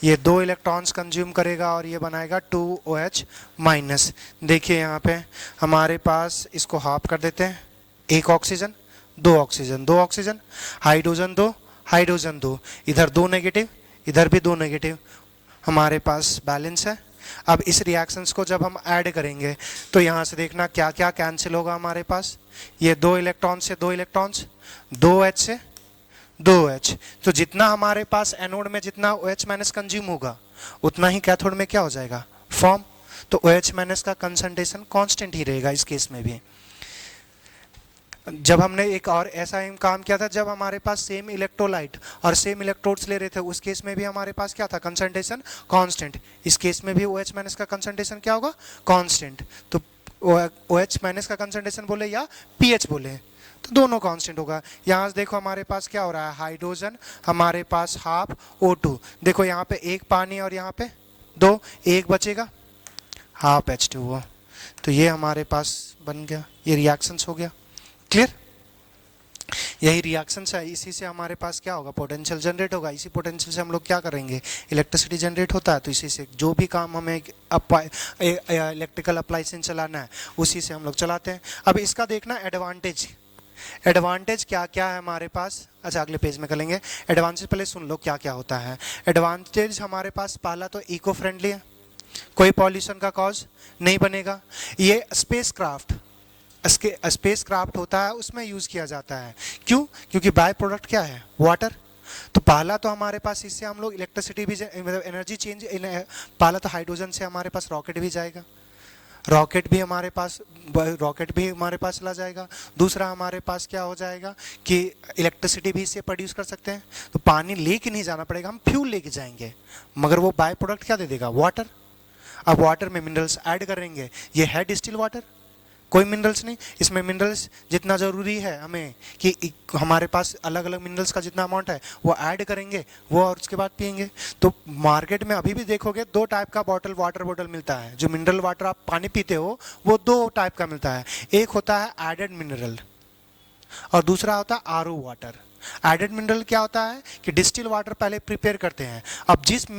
Speaker 1: ये 2 इलेक्ट्रॉन्स कंज्यूम करेगा और ये बनाएगा 2OH माइनस। देखिए यहाँ पे हमारे पास इसको हाफ कर देते हैं, 1 oxygen 2 oxygen 2 oxygen, hydrogen 2 hydrogen 2, इधर 2 नेगेटिव इधर भी 2 नेगेटिव, हमारे पास बैलेंस है। अब इस रिएक्शंस को जब हम ऐड करेंगे तो यहाँ से देखना क्या क्या कैंसिल होगा हमारे पास, ये 2 इलेक्ट्रॉन से 2 इलेक्ट्रॉन्स, 2H से 2H, तो जितना हमारे पास एनोड में जितना OH माइनस कंज्यूम होगा उतना ही कैथोड में क्या हो जाएगा, फॉर्म, तो OH माइनस का कंसंट्रेशन कांस्टेंट ही रहेगा इस केस में भी। जब हमने एक और ऐसा ही काम किया था, जब हमारे पास सेम इलेक्ट्रोलाइट और सेम इलेक्ट्रोड्स ले रहे थे, उस केस में भी हमारे पास क्या था, कंसंट्रेशन कांस्टेंट, इस केस में भी OH माइनस का कंसंट्रेशन क्या होगा, कांस्टेंट। तो OH माइनस का कंसंट्रेशन बोले या pH बोले तो दोनों कांस्टेंट होगा। यहाँ से देखो हमारे पास क्या हो रहा है, हाइड्रोजन हमारे पास हाफ O2, देखो यहाँ पे 1 पानी और यहाँ पे 2, 1 बचेगा हाफ H2O, तो ये हमारे पास बन गया, ये रिएक्शंस हो गया। क्लियर, यही रिएक्शंस है, इसी से हमारे पास क्या होगा, पोटेंशियल जनरेट होगा, इसी पोटेंशियल से हम लोग क्या करेंगे, इलेक्ट्रिसिटी जनरेट होता है, तो इसी से जो भी काम हमें इलेक्ट्रिकल अप्लायंस चलाना है उसी से हम लोग चलाते हैं। अब इसका देखना एडवांटेज, एडवांटेज क्या क्या है हमारे पास, अच्छा अगले पेज में करेंगे। एडवांटेज पहले सुन लो क्या क्या होता है। एडवांटेज हमारे पास पहला तो इको फ्रेंडली है, कोई पॉल्यूशन का कॉज नहीं बनेगा, ये स्पेस क्राफ्ट होता है उसमें यूज़ किया जाता है, क्यों, क्योंकि बाय प्रोडक्ट क्या है, वाटर, तो पहला तो हमारे पास इससे हम लोग इलेक्ट्रिसिटी भी मतलब एनर्जी चेंज, पहला तो हाइड्रोजन से हमारे पास रॉकेट भी जाएगा, रॉकेट भी हमारे पास चला जाएगा। दूसरा हमारे पास क्या हो जाएगा कि इलेक्ट्रिसिटी भी इससे प्रोड्यूस कर सकते हैं, तो पानी लेके नहीं जाना पड़ेगा, हम फ्यूल लेके जाएंगे, मगर वो बाय प्रोडक्ट क्या दे देगा, वाटर। अब वाटर में मिनरल्स ऐड करेंगे, ये है डिस्टिल वाटर, कोई मिनरल्स नहीं, इसमें मिनरल्स जितना ज़रूरी है हमें कि हमारे पास अलग अलग मिनरल्स का जितना अमाउंट है वो ऐड करेंगे, वो और उसके बाद पियेंगे। तो मार्केट में अभी भी देखोगे 2 टाइप का वाटर बॉटल मिलता है, जो मिनरल वाटर आप पानी पीते हो वो 2 टाइप का मिलता है, एक होता है एडेड मिनरल और दूसरा होता है RO वाटर। एडेड मिनरल क्या होता है कि डिस्टिल वाटर पहले प्रिपेयर करते हैं, अब जिस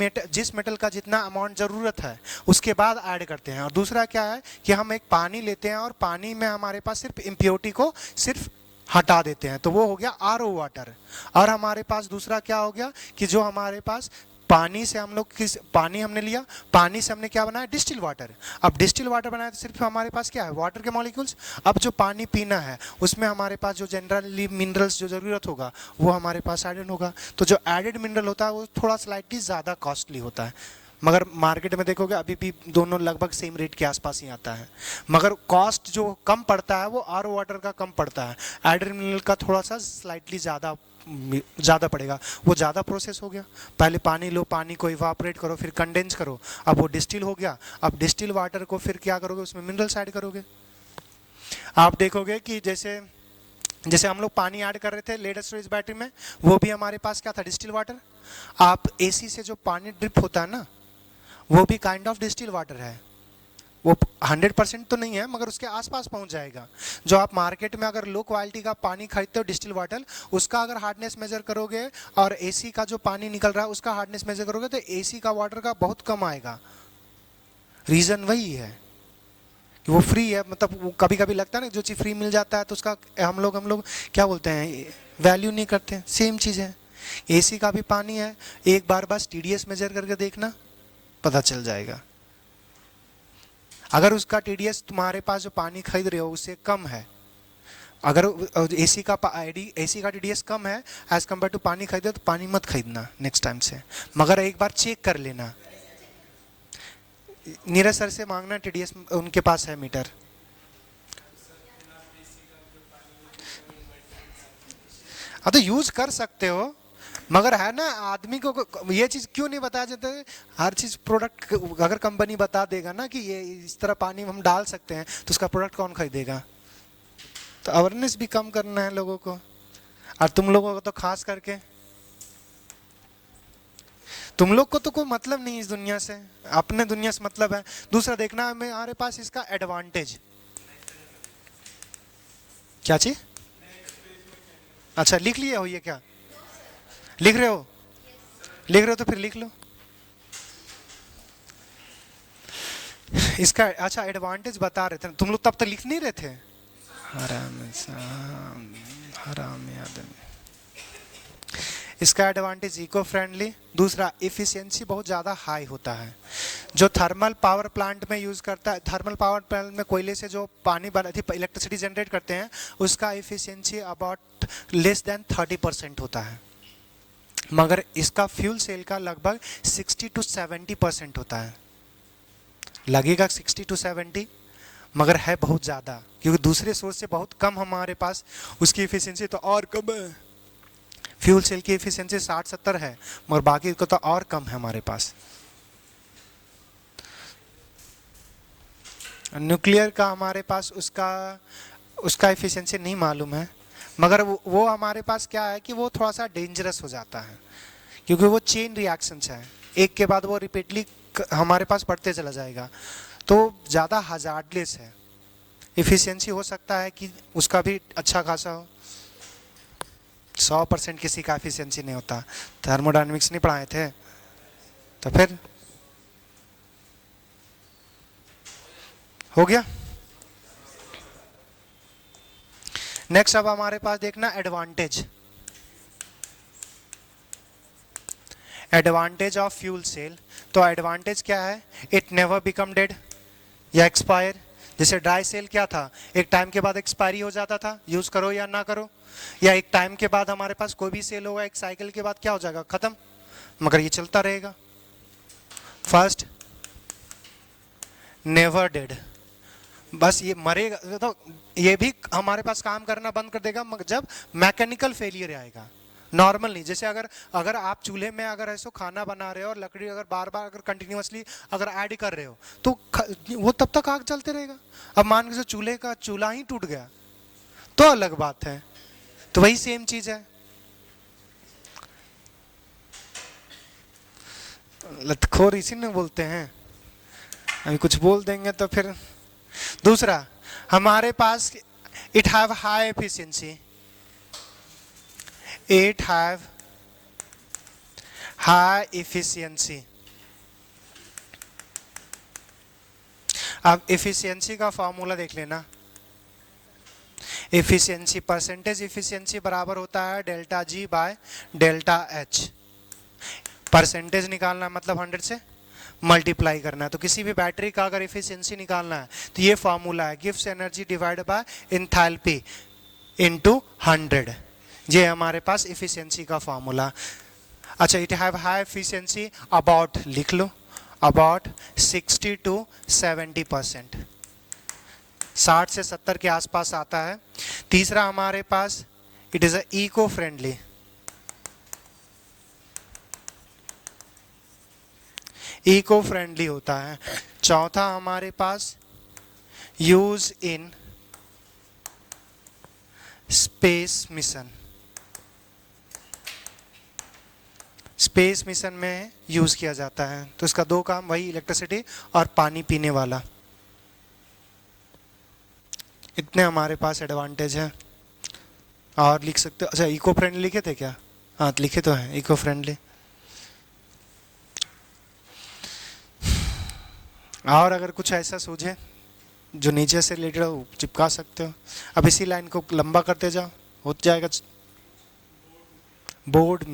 Speaker 1: मेटल का जितना अमाउंट ज़रूरत है उसके बाद ऐड करते हैं, और दूसरा क्या है कि हम एक पानी लेते हैं और पानी में हमारे पास सिर्फ इम्प्योरिटी को सिर्फ हटा देते हैं, तो वो हो गया RO वाटर। और हमारे पास दूसरा क्या हो गया कि जो हमारे पास पानी से हम लोग पानी हमने लिया, पानी से हमने क्या बनाया, डिस्टिल वाटर। अब डिस्टिल वाटर बनाया तो सिर्फ हमारे पास क्या है, वाटर के मॉलिक्यूल्स। अब जो पानी पीना है उसमें हमारे पास जो जनरली मिनरल्स जो ज़रूरत होगा वो हमारे पास एडेड होगा, तो जो एडेड मिनरल होता है वो थोड़ा स्लाइटली ज़्यादा कॉस्टली होता है, मगर मार्केट में देखोगे अभी भी दोनों लगभग सेम रेट के आसपास ही आता है, मगर कॉस्ट जो कम पड़ता है वो RO वाटर का कम पड़ता है, एडेड मिनरल का थोड़ा सा स्लाइटली ज़्यादा पड़ेगा, वो ज़्यादा प्रोसेस हो गया, पहले पानी लो, पानी को इवापोरेट करो, फिर कंडेंस करो, अब वो डिस्टिल हो गया, अब डिस्टिल वाटर को फिर क्या करोगे, उसमें मिनरल्स ऐड करोगे। आप देखोगे कि जैसे हम लोग पानी ऐड कर रहे थे लेड स्टोरेज बैटरी में, वो भी हमारे पास क्या था, डिस्टिल वाटर। आप AC से जो पानी ड्रिप होता है ना, वो भी काइंड ऑफ डिस्टिल वाटर है, वो 100% तो नहीं है मगर उसके आसपास पहुंच जाएगा। जो आप मार्केट में अगर लो क्वालिटी का पानी खरीदते हो डिस्टिल वाटर, उसका अगर हार्डनेस मेजर करोगे और AC का जो पानी निकल रहा है उसका हार्डनेस मेजर करोगे तो AC का वाटर का बहुत कम आएगा। रीज़न वही है कि वो फ्री है, मतलब कभी कभी लगता है ना जो चीज़ फ्री मिल जाता है तो उसका हम लोग क्या बोलते हैं, वैल्यू नहीं करते। सेम चीज़ है, AC का भी पानी है, एक बार बस TDS मेजर करके देखना, पता चल जाएगा। अगर उसका TDS तुम्हारे पास जो पानी खरीद रहे हो उससे कम है, अगर AC का TDS कम है एज कम्पेयर टू पानी खरीदे तो पानी मत खरीदना नेक्स्ट टाइम से, मगर एक बार चेक कर लेना। नीरज सर से मांगना, टीडीएस उनके पास है मीटर। हाँ तो यूज कर सकते हो, मगर है ना आदमी को ये चीज क्यों नहीं बताया जाता है? हर चीज प्रोडक्ट अगर कंपनी बता देगा ना कि ये इस तरह पानी हम डाल सकते हैं, तो उसका प्रोडक्ट कौन खरीदेगा? तो अवेयरनेस भी कम करना है लोगों को। और तुम लोगों को तो खास करके, तुम लोग को तो कोई मतलब नहीं इस दुनिया से, अपने दुनिया से मतलब है। दूसरा देखना हमारे पास इसका एडवांटेज क्या चीज। अच्छा लिख लिए हो ये क्या? लिख रहे हो? लिख रहे हो तो फिर लिख लो इसका। अच्छा एडवांटेज बता रहे थे तुम लोग, तब तक लिख नहीं रहे थे। हराम आदमी। इसका एडवांटेज इको फ्रेंडली। दूसरा इफिशिएंसी बहुत ज़्यादा हाई होता है। जो थर्मल पावर प्लांट में यूज़ करता है, थर्मल पावर प्लांट में कोयले से जो पानी बनाती इलेक्ट्रिसिटी जनरेट करते हैं, उसका इफिशिएंसी अबाउट लेस देन 30% होता है। मगर इसका फ्यूल सेल का लगभग 60 to 70% होता है। लगेगा 60 to 70, मगर है बहुत ज़्यादा, क्योंकि दूसरे सोर्स से बहुत कम हमारे पास उसकी इफिशिएंसी तो और कम है। फ्यूल सेल की इफिशिएंसी 60-70 है, मगर बाकी को तो और कम है हमारे पास। न्यूक्लियर का हमारे पास उसका इफिशिएंसी नहीं मालूम है, मगर वो हमारे पास क्या है कि वो थोड़ा सा डेंजरस हो जाता है, क्योंकि वो चेन रिएक्शंस है, एक के बाद वो रिपीटली हमारे पास बढ़ते चला जाएगा, तो ज़्यादा हजार्डलेस है। इफिशिएंसी हो सकता है कि उसका भी अच्छा खासा हो, 100% किसी का एफिशिएंसी नहीं होता। थर्मोडायनेमिक्स नहीं पढ़ाए थे तो फिर हो गया। नेक्स्ट अब हमारे पास देखना advantage. Advantage of fuel cell. तो एडवांटेज क्या है? इट नेवर बिकम डेड या एक्सपायर। जैसे ड्राई सेल क्या था, एक टाइम के बाद एक्सपायरी हो जाता था, यूज करो या ना करो, या एक टाइम के बाद हमारे पास कोई भी सेल होगा एक साइकिल के बाद क्या हो जाएगा, खत्म। मगर ये चलता रहेगा। फर्स्ट, नेवर डेड, बस ये मरेगा तो ये भी हमारे पास काम करना बंद कर देगा जब मैकेनिकल फेलियर आएगा, नॉर्मल नहीं। जैसे अगर आप चूल्हे में अगर ऐसे खाना बना रहे हो और लकड़ी अगर बार बार अगर कंटिन्यूअसली अगर ऐड कर रहे हो तो वो तब तक आग चलते रहेगा। अब मान के चूल्हे का चूल्हा ही टूट गया तो अलग बात है। तो वही सेम चीज है, लतखोर इसी ने बोलते हैं। अभी कुछ बोल देंगे तो फिर। दूसरा हमारे पास it have high efficiency, it have high efficiency. अब एफिशिएंसी का फॉर्मूला देख लेना। एफिशिएंसी परसेंटेज एफिशिएंसी बराबर होता है delta G by delta H. Percentage निकालना मतलब 100 से मल्टीप्लाई करना है। तो किसी भी बैटरी का अगर एफिशिएंसी निकालना है तो ये फॉर्मूला है, gives energy divide by enthalpy into 100। ये हमारे पास एफिशिएंसी का फॉर्मूला। अच्छा, it have high efficiency about, लिख लो, अबाउट 60 to 70%, 60 से 70 के आसपास आता है। तीसरा हमारे पास it is eco friendly, eco friendly होता है। चौथा हमारे पास use in space mission, space mission में यूज किया जाता है। तो इसका दो काम वही, इलेक्ट्रिसिटी और पानी पीने वाला। इतने हमारे पास एडवांटेज है। और लिख सकते हो। अच्छा इको फ्रेंडली लिखे थे क्या? हाँ लिखे तो हैं इको फ्रेंडली। और अगर कुछ ऐसा सूझे जो नीचे से रिलेटेड हो चिपका सकते हो। अब इसी लाइन को लंबा करते जाओ, हो जाएगा। बोर्ड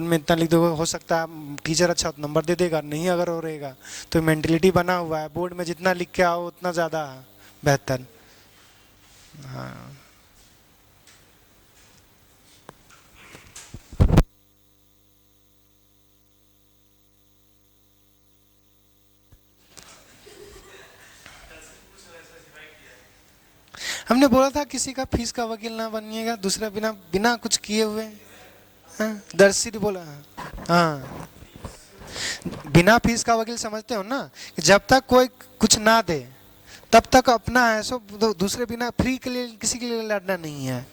Speaker 1: में इतना लिख दोगे, हो सकता है टीचर अच्छा नंबर दे देगा, नहीं अगर हो रहेगा तो मेंटलिटी बना हुआ है, बोर्ड में जितना लिख के आओ उतना ज़्यादा बेहतर। हाँ हमने बोला था किसी का फीस का वकील ना बनिएगा, दूसरा बिना बिना कुछ किए हुए। हाँ, दर्शी बोला। हाँ, बिना फीस का वकील समझते हो ना, कि जब तक कोई कुछ ना दे तब तक अपना है सो दूसरे बिना फ्री के लिए किसी के लिए लड़ना नहीं है।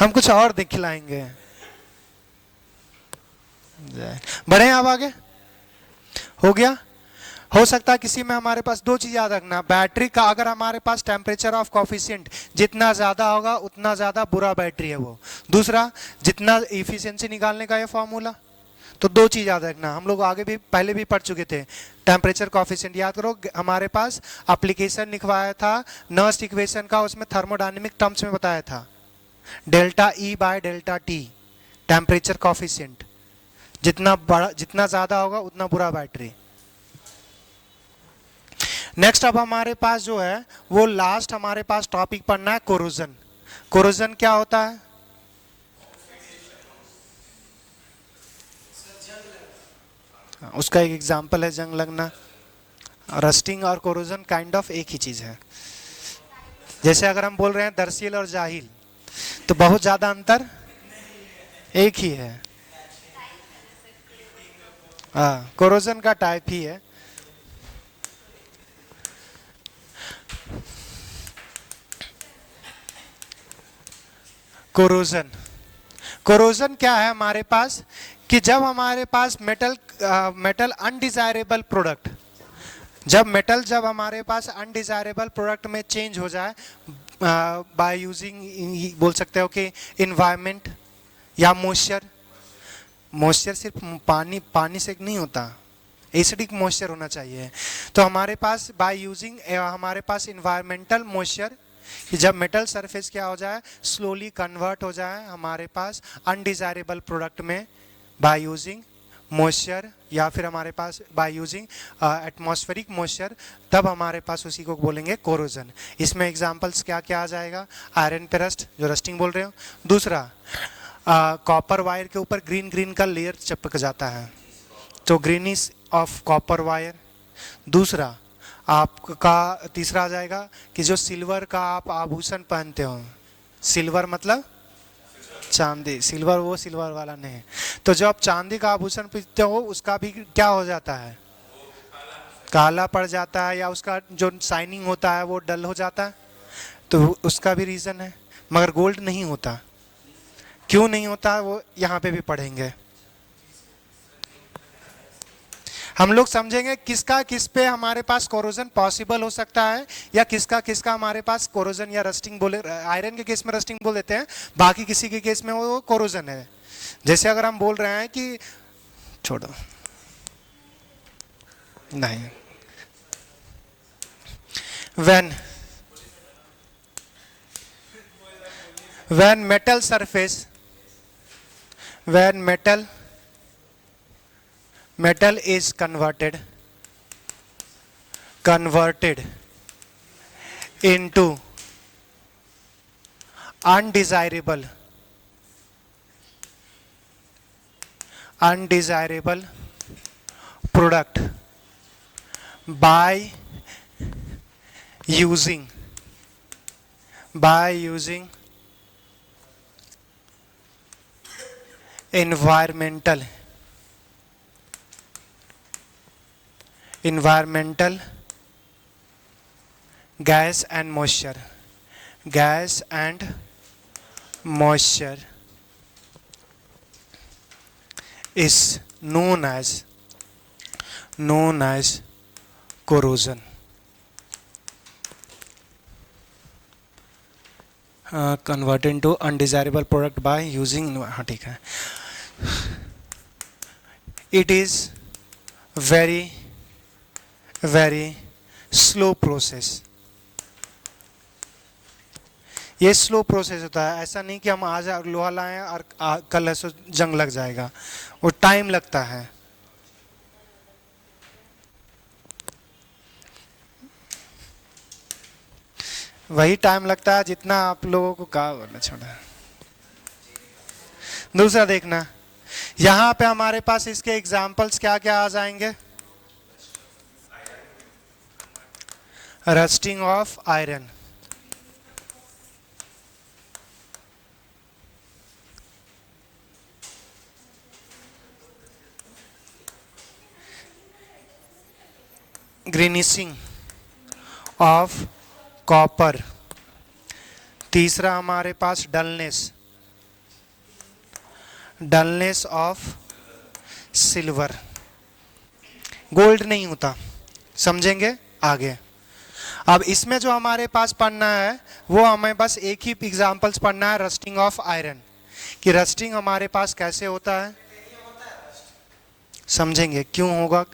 Speaker 1: हम कुछ और दिखलाएंगे। बढ़े आप आगे। हो गया। हो सकता है किसी में हमारे पास दो चीज याद रखना, बैटरी का अगर हमारे पास टेम्परेचर ऑफ कॉफिशिएंट जितना ज्यादा होगा उतना ज्यादा बुरा बैटरी है वो। दूसरा, जितना इफिशियंसी निकालने का ये फॉर्मूला। तो दो चीज याद रखना, हम लोग आगे भी पहले भी पढ़ चुके थे। टेम्परेचर कॉफिशिएंट याद करो, हमारे पास एप्लीकेशन लिखवाया था नर्स्ट इक्वेशन का, उसमें थर्मोडायनेमिक टर्म्स में बताया था delta E by delta T temperature coefficient. जितना बड़ा जितना ज्यादा होगा उतना बुरा बैटरी। नेक्स्ट अब हमारे पास जो है वो लास्ट हमारे पास टॉपिक पढ़ना है कोरोजन। कोरोजन क्या होता है? उसका एक एग्जांपल है जंग लगना। रस्टिंग और कोरोजन काइंड ऑफ एक ही चीज है। जैसे अगर हम बोल रहे हैं दरसील और जाहिल, तो बहुत ज्यादा अंतर एक ही है। हाँ, कोरोजन का टाइप ही है। कोरोजन, कोरोजन क्या है हमारे पास कि जब हमारे पास मेटल अनडिजायरेबल प्रोडक्ट, जब हमारे पास अनडिजायरेबल प्रोडक्ट में चेंज हो जाए बाय यूजिंग, बोल सकते हो कि इन्वायरमेंट या मॉइस्चर। मॉइस्चर सिर्फ पानी से नहीं होता, एसिडिक मॉइस्चर होना चाहिए। तो हमारे पास बाय यूजिंग हमारे पास इन्वायरमेंटल मॉइस्चर, कि जब मेटल सरफेस क्या हो जाए, स्लोली कन्वर्ट हो जाए हमारे पास अनडिजायरेबल प्रोडक्ट में बाय यूजिंग मॉइस्चर, या फिर हमारे पास बाय यूजिंग एटमॉस्फेरिक मॉइस्चर, तब हमारे पास उसी को बोलेंगे कोरोजन। इसमें एग्जांपल्स क्या क्या आ जाएगा? आयरन पे रस्ट, जो रस्टिंग बोल रहे हो। दूसरा, कॉपर वायर के ऊपर ग्रीन ग्रीन का लेयर चिपक जाता है, तो ग्रीनिश ऑफ कॉपर वायर। दूसरा आपका तीसरा आ जाएगा कि जो सिल्वर का आप आभूषण पहनते हो, सिल्वर मतलब चांदी, सिल्वर वो सिल्वर वाला नहीं। तो जो आप चांदी का आभूषण पहनते हो उसका भी क्या हो जाता है? काला पड़ जाता है, या उसका जो शाइनिंग होता है वो डल हो जाता है। तो उसका भी रीजन है। मगर गोल्ड नहीं होता। क्यों नहीं होता वो यहाँ पे भी पढ़ेंगे। हम लोग समझेंगे किसका किस पे हमारे पास कोरोजन पॉसिबल हो सकता है, या किसका किसका हमारे पास कोरोजन या रस्टिंग बोले। आयरन के केस में रस्टिंग बोल देते हैं, बाकी किसी के केस में वो कोरोजन है। जैसे अगर हम बोल रहे हैं कि छोड़ो नहीं, when metal surface, when metal is converted into undesirable product by using environmental gas and moisture is known as corrosion. Converted into undesirable product by using, हाँ ठीक है। It is very slow process. ये slow process होता है, ऐसा नहीं कि हम आज लोहा लाएं और कल ऐसे जंग लग जाएगा, वो टाइम लगता है। वही टाइम लगता है जितना आप लोगों को कहा बोलना छोड़ा। दूसरा देखना, यहाँ पे हमारे पास इसके एग्जाम्पल्स क्या क्या आ जाएंगे? Rusting of iron, greenishing of copper, तीसरा हमारे पास dullness, dullness of silver. Gold नहीं होता, समझेंगे आगे। अब इसमें जो हमारे पास पढ़ना है वो हमें बस एक ही एग्जांपल्स पढ़ना है, रस्टिंग ऑफ आयरन, कि रस्टिंग हमारे पास कैसे होता है, समझेंगे क्यों होगा।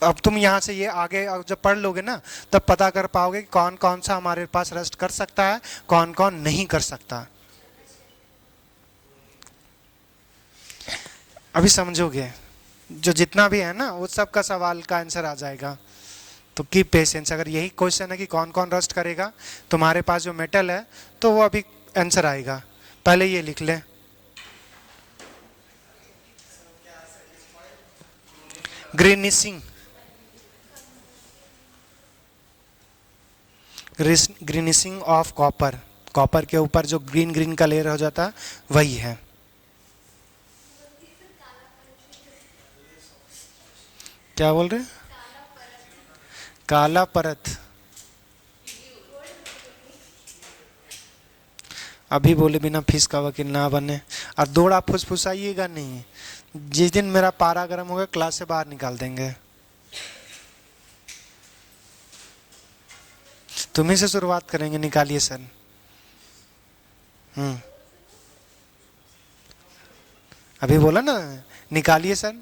Speaker 1: अब तुम यहाँ से ये आगे जब पढ़ लोगे ना तब पता कर पाओगे कि कौन कौन सा हमारे पास रस्ट कर सकता है, कौन कौन नहीं कर सकता। अभी समझोगे, जो जितना भी है ना वो सब का सवाल का आंसर आ जाएगा। तो कीप पेशेंस। अगर यही क्वेश्चन है कि कौन कौन रस्ट करेगा तुम्हारे पास जो मेटल है तो वो अभी आंसर आएगा। पहले ये लिख ले, ग्रीनिशिंग, ग्रीनिशिंग ऑफ कॉपर, कॉपर के ऊपर जो ग्रीन ग्रीन का लेयर हो जाता है वही है। क्या बोल रहे, काला परत, अभी बोले बिना फीस का वकील ना बने। और दौड़ा फुसफुसाइएगा नहीं, जिस दिन मेरा पारा गर्म होगा क्लास से बाहर निकाल देंगे। तुम्ही से शुरुआत करेंगे, निकालिए सर। अभी बोला ना निकालिए सर,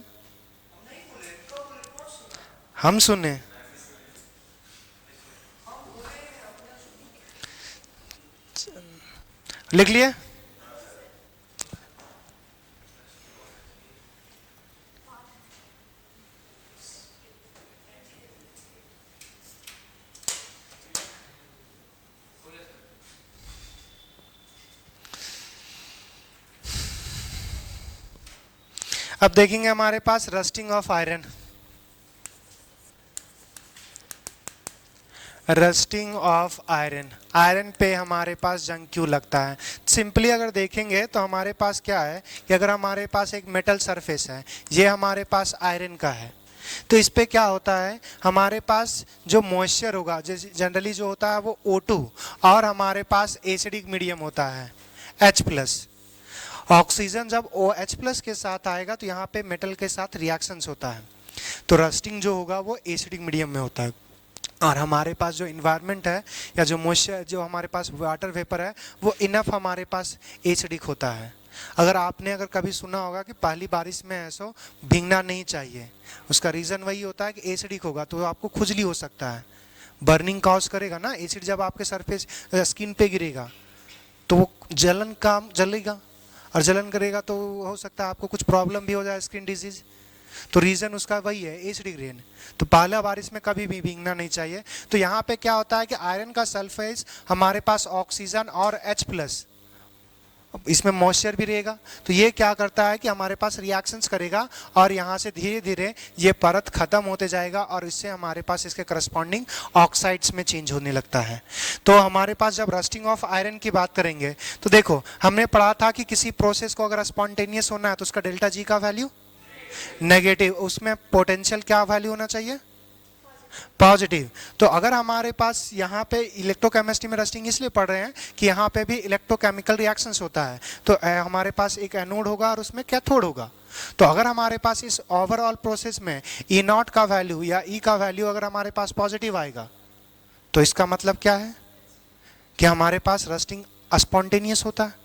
Speaker 1: हम सुने। लिख लिए, अब देखेंगे हमारे पास rusting of iron. Rusting of iron, iron पे हमारे पास जंग क्यों लगता है। सिंपली अगर देखेंगे तो हमारे पास क्या है कि अगर हमारे पास एक मेटल सरफेस है, ये हमारे पास आयरन का है, तो इस पे क्या होता है, हमारे पास जो मॉइस्चर होगा जैसे जनरली जो होता है वो O2, और हमारे पास एसिडिक मीडियम होता है H+। ऑक्सीजन जब OH+ के साथ आएगा तो यहाँ पे मेटल के साथ रिएक्शंस होता है, तो रस्टिंग जो होगा वो एसिडिक मीडियम में होता है। और हमारे पास जो इन्वायरमेंट है या जो मॉइस्चर, जो हमारे पास वाटर वेपर है वो इनफ हमारे पास एसिडिक होता है। अगर कभी सुना होगा कि पहली बारिश में ऐसो भीगना नहीं चाहिए, उसका रीज़न वही होता है कि एसिडिक होगा तो आपको खुजली हो सकता है, बर्निंग कॉज करेगा ना। एसिड जब आपके सरफेस स्किन पे गिरेगा तो वो जलेगा, और जलन करेगा तो हो सकता है आपको कुछ प्रॉब्लम भी हो जाए, स्किन डिजीज। तो रीज़न उसका वही है, एसिडिक रेन। तो पहला बारिश में कभी भी भीगना नहीं चाहिए। तो यहाँ पे क्या होता है कि आयरन का सल्फेज हमारे पास ऑक्सीजन और H+, इसमें मॉइस्चर भी रहेगा, तो ये क्या करता है कि हमारे पास रिएक्शंस करेगा और यहाँ से धीरे धीरे ये परत खत्म होते जाएगा और इससे हमारे पास इसके करस्पॉन्डिंग ऑक्साइड्स में चेंज होने लगता है। तो हमारे पास जब रस्टिंग ऑफ आयरन की बात करेंगे तो देखो हमने पढ़ा था कि किसी प्रोसेस को अगर स्पॉन्टेनियस होना है तो उसका डेल्टा G का वैल्यू नेगेटिव, उसमें पोटेंशियल क्या वैल्यू होना चाहिए, पॉजिटिव। तो अगर हमारे पास यहाँ पे इलेक्ट्रोकेमिस्ट्री में रस्टिंग इसलिए पढ़ रहे हैं कि यहाँ पे भी इलेक्ट्रोकेमिकल रिएक्शंस होता है, तो हमारे पास एक एनोड होगा और उसमें कैथोड होगा। तो अगर हमारे पास इस ओवरऑल प्रोसेस में E0 का वैल्यू या E का वैल्यू अगर हमारे पास पॉजिटिव आएगा तो इसका मतलब क्या है कि हमारे पास रस्टिंग स्पॉन्टेनियस होता है।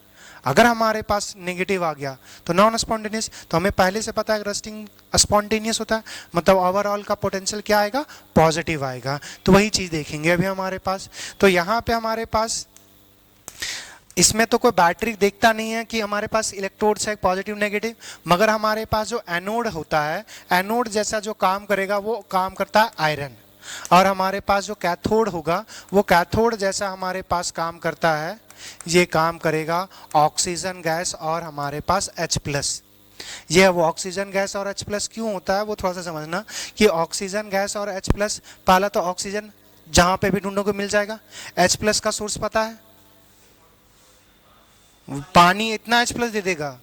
Speaker 1: अगर हमारे पास नेगेटिव आ गया तो नॉन स्पॉन्टेनियस। तो हमें पहले से पता है रस्टिंग स्पॉन्टेनियस होता है, मतलब ओवरऑल का पोटेंशियल क्या आएगा, पॉजिटिव आएगा। तो वही चीज़ देखेंगे अभी हमारे पास। तो यहाँ पे हमारे पास इसमें तो कोई बैटरी देखता नहीं है कि हमारे पास इलेक्ट्रोड्स है पॉजिटिव नेगेटिव, मगर हमारे पास जो एनोड होता है, एनोड जैसा जो काम करेगा वो काम करता है आयरन, और हमारे पास जो कैथोड होगा वो कैथोड जैसा हमारे पास काम करता है, ये काम करेगा ऑक्सीजन गैस और हमारे पास H+। ये वो ऑक्सीजन गैस और H+ क्यों होता है वो थोड़ा सा समझना कि ऑक्सीजन गैस और H+, पहला तो ऑक्सीजन जहां पे भी ढूंढोगे मिल जाएगा। H+ का सोर्स पता है, पानी इतना H+ दे देगा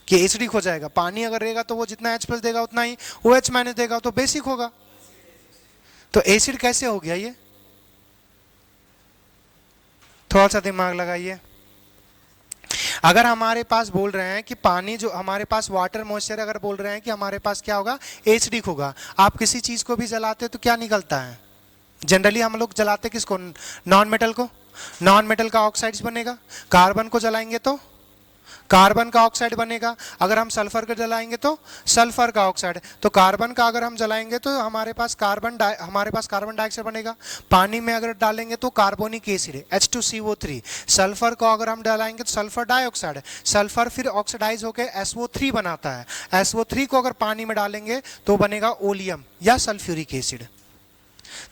Speaker 1: कि एसिडिक हो जाएगा। पानी अगर रहेगा तो वो जितना H+ देगा उतना ही OH- देगा, तो बेसिक होगा। तो एसिड कैसे हो गया ये? थोड़ा सा दिमाग लगाइए। अगर हमारे पास बोल रहे हैं कि पानी जो हमारे पास वाटर मॉइस्चर, अगर बोल रहे हैं कि हमारे पास क्या होगा, एसिडिक होगा। आप किसी चीज को भी जलाते हो तो क्या निकलता है? जनरली हम लोग जलाते किसको? नॉन मेटल को। नॉन मेटल का ऑक्साइड्स बनेगा। कार्बन को जलाएंगे तो कार्बन का ऑक्साइड बनेगा। अगर हम सल्फर को जलाएंगे तो सल्फर का ऑक्साइड। तो कार्बन का अगर हम जलाएंगे तो हमारे पास कार्बन डाइऑक्साइड बनेगा। पानी में अगर डालेंगे तो कार्बोनिक एसिड H2CO3। सल्फर को अगर हम डालेंगे तो सल्फर डाइऑक्साइड। सल्फर फिर ऑक्सीडाइज होकर SO3 बनाता है। SO3 को अगर पानी में डालेंगे तो बनेगा ओलियम या सल्फ्यूरिक एसिड।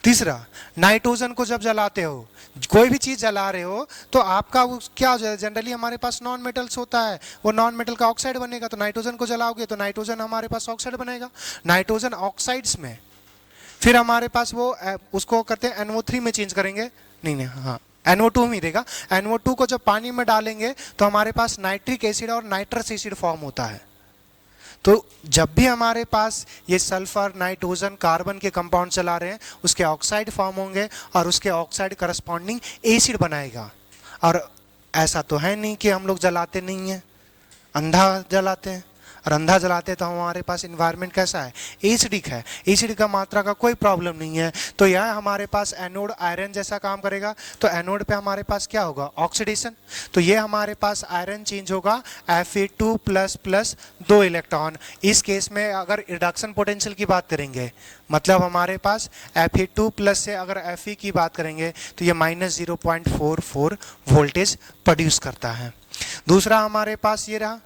Speaker 1: तीसरा, नाइट्रोजन को जब जलाते हो, कोई भी चीज जला रहे हो तो आपका वो क्या हो जाए, जनरली हमारे पास नॉन मेटल्स होता है, वो नॉन मेटल का ऑक्साइड बनेगा। तो नाइट्रोजन को जलाओगे तो नाइट्रोजन हमारे पास ऑक्साइड बनेगा। नाइट्रोजन ऑक्साइड्स में फिर हमारे पास वो उसको करते हैं NO3 में चेंज करेंगे। नहीं, हाँ, NO2 में देगा। NO2 को जब पानी में डालेंगे तो हमारे पास नाइट्रिक एसिड और नाइट्रस एसिड फॉर्म होता है। तो जब भी हमारे पास ये सल्फर, नाइट्रोजन, कार्बन के कंपाउंड चला रहे हैं, उसके ऑक्साइड फॉर्म होंगे और उसके ऑक्साइड करस्पॉन्डिंग एसिड बनाएगा। और ऐसा तो है नहीं कि हम लोग जलाते नहीं हैं, अंधा जलाते हैं। और अंधा जलाते तो हमारे पास इन्वायरमेंट कैसा है, एसिडिक है। एसिड का मात्रा का कोई प्रॉब्लम नहीं है। तो यह हमारे पास एनोड आयरन जैसा काम करेगा। तो एनोड पे हमारे पास क्या होगा, ऑक्सीडेशन। तो ये हमारे पास आयरन चेंज होगा Fe2++ 2 इलेक्ट्रॉन। इस केस में अगर रिडक्शन पोटेंशियल की बात करेंगे, मतलब हमारे पास Fe2+ से अगर Fe की बात करेंगे तो ये -0.44 वोल्टेज प्रोड्यूस करता है। दूसरा हमारे पास ये रहा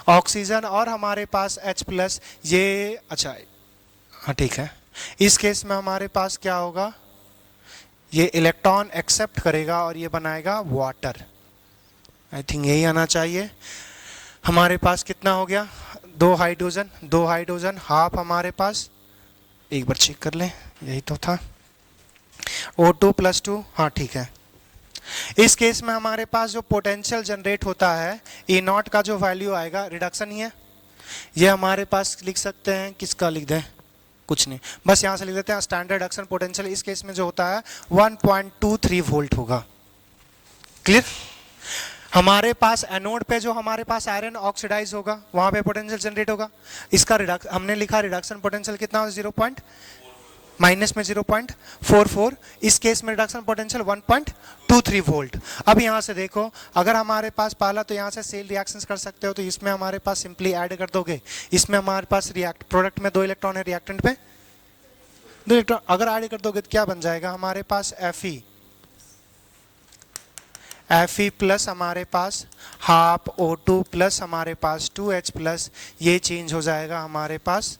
Speaker 1: ऑक्सीजन, और हमारे पास H+, ये अच्छा, हाँ ठीक है। इस केस में हमारे पास क्या होगा, ये इलेक्ट्रॉन एक्सेप्ट करेगा और ये बनाएगा वाटर। आई थिंक यही आना चाहिए। हमारे पास कितना हो गया, 2 हाइड्रोजन, हाफ हमारे पास, एक बार चेक कर लें, यही तो था, O2+2, हाँ ठीक है। इस केस में हमारे पास जो पोटेंशियल जनरेट होता है, E0 का जो वैल्यू आएगा, रिडक्शन ही है। ये हमारे पास लिख सकते हैं, किसका लिख दें, कुछ नहीं, बस यहाँ से लिख देते हैं स्टैंडर्ड रिडक्शन पोटेंशियल। इस केस में जो होता है 1.23 वोल्ट होगा। क्लियर? हमारे पास एनोड पे जो हमारे पास आयरन ऑक्सीडाइज होगा, वहां पे पोटेंशियल जनरेट होगा। इसका हमने लिखा रिडक्शन पोटेंशियल कितना हो, 0. माइनस में 0.44। इस केस में रिडक्शन पोटेंशियल 1.23 वोल्ट। अब यहाँ से देखो, अगर हमारे पास पहला तो यहाँ से सेल रिएक्शंस कर सकते हो, तो इसमें हमारे पास सिंपली ऐड कर दोगे। इसमें हमारे पास प्रोडक्ट में 2 इलेक्ट्रॉन है, रिएक्टेंट पे 2 इलेक्ट्रॉन, अगर ऐड कर दोगे तो क्या बन जाएगा हमारे पास, Fe+ हमारे पास हाफ O2+ हमारे पास 2H+, ये चेंज हो जाएगा हमारे पास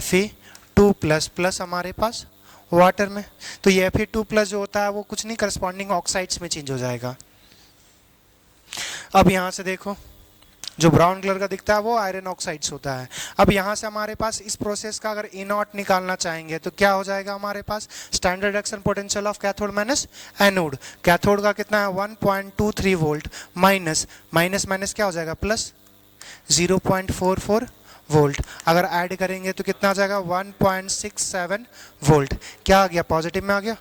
Speaker 1: Fe2++ हमारे पास वाटर में। तो ये Fe2+ जो होता है वो कुछ नहीं, करस्पॉन्डिंग ऑक्साइड्स में चेंज हो जाएगा। अब यहाँ से देखो, जो ब्राउन कलर का दिखता है वो आयरन ऑक्साइड्स होता है। अब यहाँ से हमारे पास इस प्रोसेस का अगर E0 निकालना चाहेंगे तो क्या हो जाएगा हमारे पास, standard reduction potential of cathode minus anode. Cathode का कितना है 1.23 वोल्ट, माइनस माइनस क्या हो जाएगा, प्लस 0.44 वोल्ट। अगर ऐड करेंगे तो कितना आ जाएगा, 1.67 वोल्ट। क्या आ गया, पॉजिटिव में आ गया।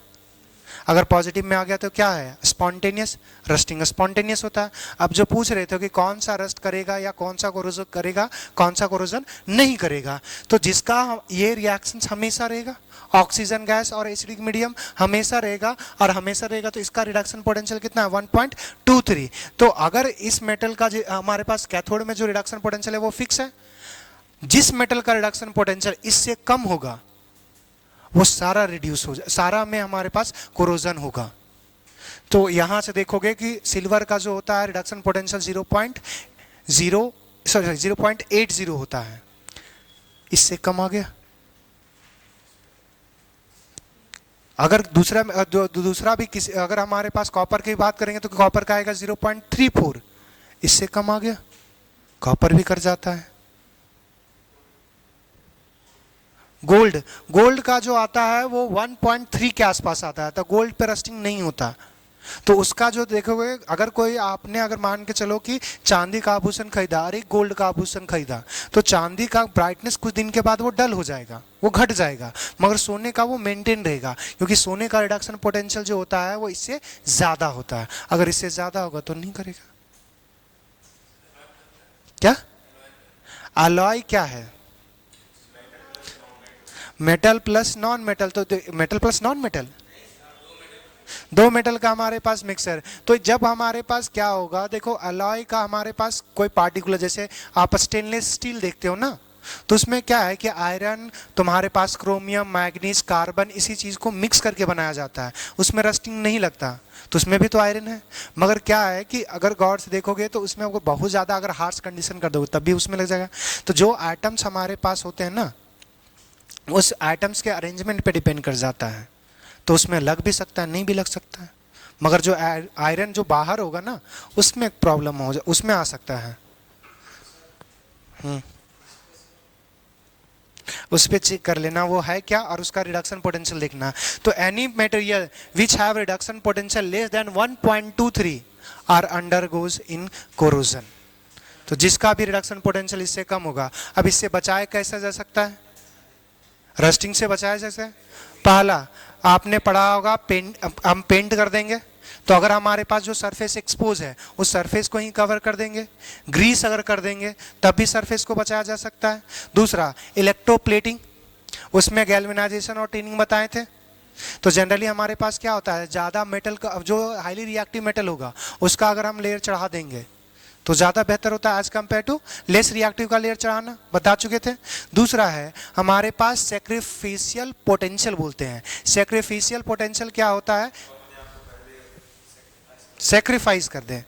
Speaker 1: अगर पॉजिटिव में आ गया तो क्या है, स्पॉन्टेनियस रस्टिंग, स्पॉन्टेनियस होता है। अब जो पूछ रहे थे कि कौन सा रस्ट करेगा या कौन सा कोरोजन करेगा, कौन सा कोरोजन नहीं करेगा, तो जिसका ये रिएक्शंस हमेशा रहेगा, ऑक्सीजन गैस और एसिडिक मीडियम हमेशा रहेगा, और हमेशा रहेगा तो इसका रिडक्शन पोटेंशियल कितना है 1.23। तो अगर इस मेटल का हमारे पास कैथोड में जो रिडक्शन पोटेंशियल है वो फिक्स है, जिस मेटल का रिडक्शन पोटेंशियल इससे कम होगा वो सारा रिड्यूस हो जाए, सारा में हमारे पास कोरोजन होगा। तो यहां से देखोगे कि सिल्वर का जो होता है रिडक्शन पोटेंशियल 0.80 होता है, इससे कम आ गया। अगर दूसरा भी किसी, अगर हमारे पास कॉपर की बात करेंगे तो कॉपर का आएगा 0.34, इससे कम आ गया, कॉपर भी कर जाता है। गोल्ड, गोल्ड का जो आता है वो 1.3 के आसपास आता है, तो गोल्ड पे रस्टिंग नहीं होता। तो उसका जो देखोगे, अगर कोई आपने अगर मान के चलो कि चांदी का आभूषण खरीदा और एक गोल्ड का आभूषण खरीदा, तो चांदी का ब्राइटनेस कुछ दिन के बाद वो डल हो जाएगा, वो घट जाएगा, मगर सोने का वो मेंटेन रहेगा, क्योंकि सोने का रिडक्शन पोटेंशियल जो होता है वो इससे ज़्यादा होता है। अगर इससे ज़्यादा होगा तो नहीं करेगा। क्या अलॉय क्या है? मेटल प्लस नॉन मेटल, तो मेटल प्लस नॉन मेटल, दो मेटल का हमारे पास मिक्सर। तो जब हमारे पास क्या होगा, देखो अलॉय का हमारे पास कोई पार्टिकुलर, जैसे आप स्टेनलेस स्टील देखते हो ना, तो उसमें क्या है कि आयरन, तुम्हारे पास क्रोमियम, मैग्नीज, कार्बन, इसी चीज को मिक्स करके बनाया जाता है, उसमें रस्टिंग नहीं लगता, तो उसमें भी तो आयरन है। मगर क्या है कि अगर गौर से देखोगे तो उसमें अगर बहुत ज़्यादा अगर हार्श कंडीशन कर दोगे तब भी उसमें लग जाएगा। तो जो आइटम्स हमारे पास होते हैं ना, उस आइटम्स के अरेंजमेंट पे डिपेंड कर जाता है, तो उसमें लग भी सकता है, नहीं भी लग सकता है। मगर जो आयरन जो बाहर होगा ना, उसमें एक प्रॉब्लम हो जाए, उसमें आ सकता है। उस पर चेक कर लेना वो है क्या, और उसका रिडक्शन पोटेंशियल देखना। तो any material which have reduction potential less than 1.23 are undergoes in corrosion. तो जिसका भी रिडक्शन पोटेंशियल इससे कम होगा। अब इससे बचाए कैसे जा सकता है? रस्टिंग से बचाया जैसे, पहला आपने पढ़ा होगा पेंट, हम पेंट कर देंगे, तो अगर हमारे पास जो सरफेस एक्सपोज है उस सरफेस को ही कवर कर देंगे। ग्रीस अगर कर देंगे तब भी सरफेस को बचाया जा सकता है। दूसरा इलेक्ट्रोप्लेटिंग, उसमें गैल्वेनाइजेशन और टिनिंग बताए थे। तो जनरली हमारे पास क्या होता है, ज़्यादा मेटल का जो हाईली रिएक्टिव मेटल होगा उसका अगर हम लेयर चढ़ा देंगे तो ज़्यादा बेहतर होता है as compare to less reactive का लेयर चढ़ाना, बता चुके थे। दूसरा है हमारे पास सैक्रिफिशियल पोटेंशियल बोलते हैं। सैक्रिफिशियल पोटेंशियल क्या होता है? सैक्रिफाइस कर दें।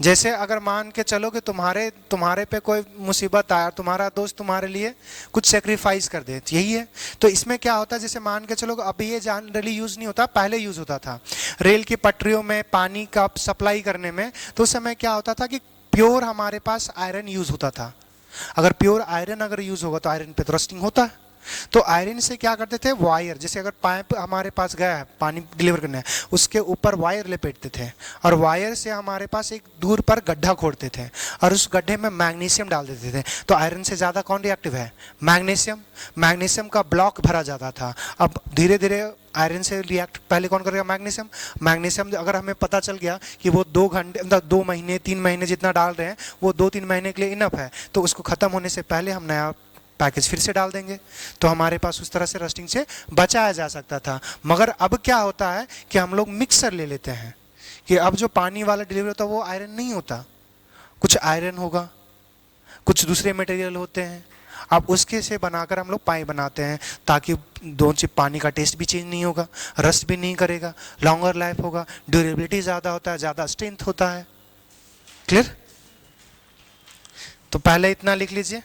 Speaker 1: जैसे अगर मान के चलो कि तुम्हारे पे कोई मुसीबत आया, तुम्हारा दोस्त तुम्हारे लिए कुछ सेक्रीफाइस कर दे, यही है। तो इसमें क्या होता है, जैसे मान के चलो अभी ये जनरली यूज़ नहीं होता, पहले यूज़ होता था रेल की पटरियों में पानी का सप्लाई करने में। तो उस समय क्या होता था कि प्योर हमारे पास आयरन यूज़ होता था। अगर प्योर आयरन अगर यूज़ होगा तो आयरन पे तो रस्टिंग होता है। तो आयरन से क्या करते थे, वायर, जैसे अगर पाइप हमारे पास गया है पानी डिलीवर करना है, उसके ऊपर वायर लपेटते थे और वायर से हमारे पास एक दूर पर गड्ढा खोदते थे और उस गड्ढे में मैग्नीशियम डाल देते थे। तो आयरन से ज़्यादा कौन रिएक्टिव है? मैग्नीशियम। मैग्नीशियम का ब्लॉक भरा जाता था। अब धीरे धीरे आयरन से रिएक्ट पहले कौन करेगा? मैग्नीशियम। मैग्नीशियम अगर हमें पता चल गया कि वो 2 घंटे मतलब 2 महीने 3 महीने जितना डाल रहे हैं वो 2-3 महीने के लिए इनफ है, तो उसको ख़त्म होने से पहले हम नया पैकेज फिर से डाल देंगे। तो हमारे पास उस तरह से रस्टिंग से बचाया जा सकता था। मगर अब क्या होता है कि हम लोग मिक्सर ले लेते हैं कि अब जो पानी वाला डिलीवरी होता है वो आयरन नहीं होता, कुछ आयरन होगा, कुछ दूसरे मटेरियल होते हैं। अब उसके से बनाकर हम लोग पाइप बनाते हैं ताकि दो चीज, पानी का टेस्ट भी चेंज नहीं होगा, रस्ट भी नहीं करेगा, लॉन्गर लाइफ होगा, ड्यूरेबिलिटी ज़्यादा होता है, ज़्यादा स्ट्रेंथ होता है। क्लियर? तो पहले इतना लिख लीजिए।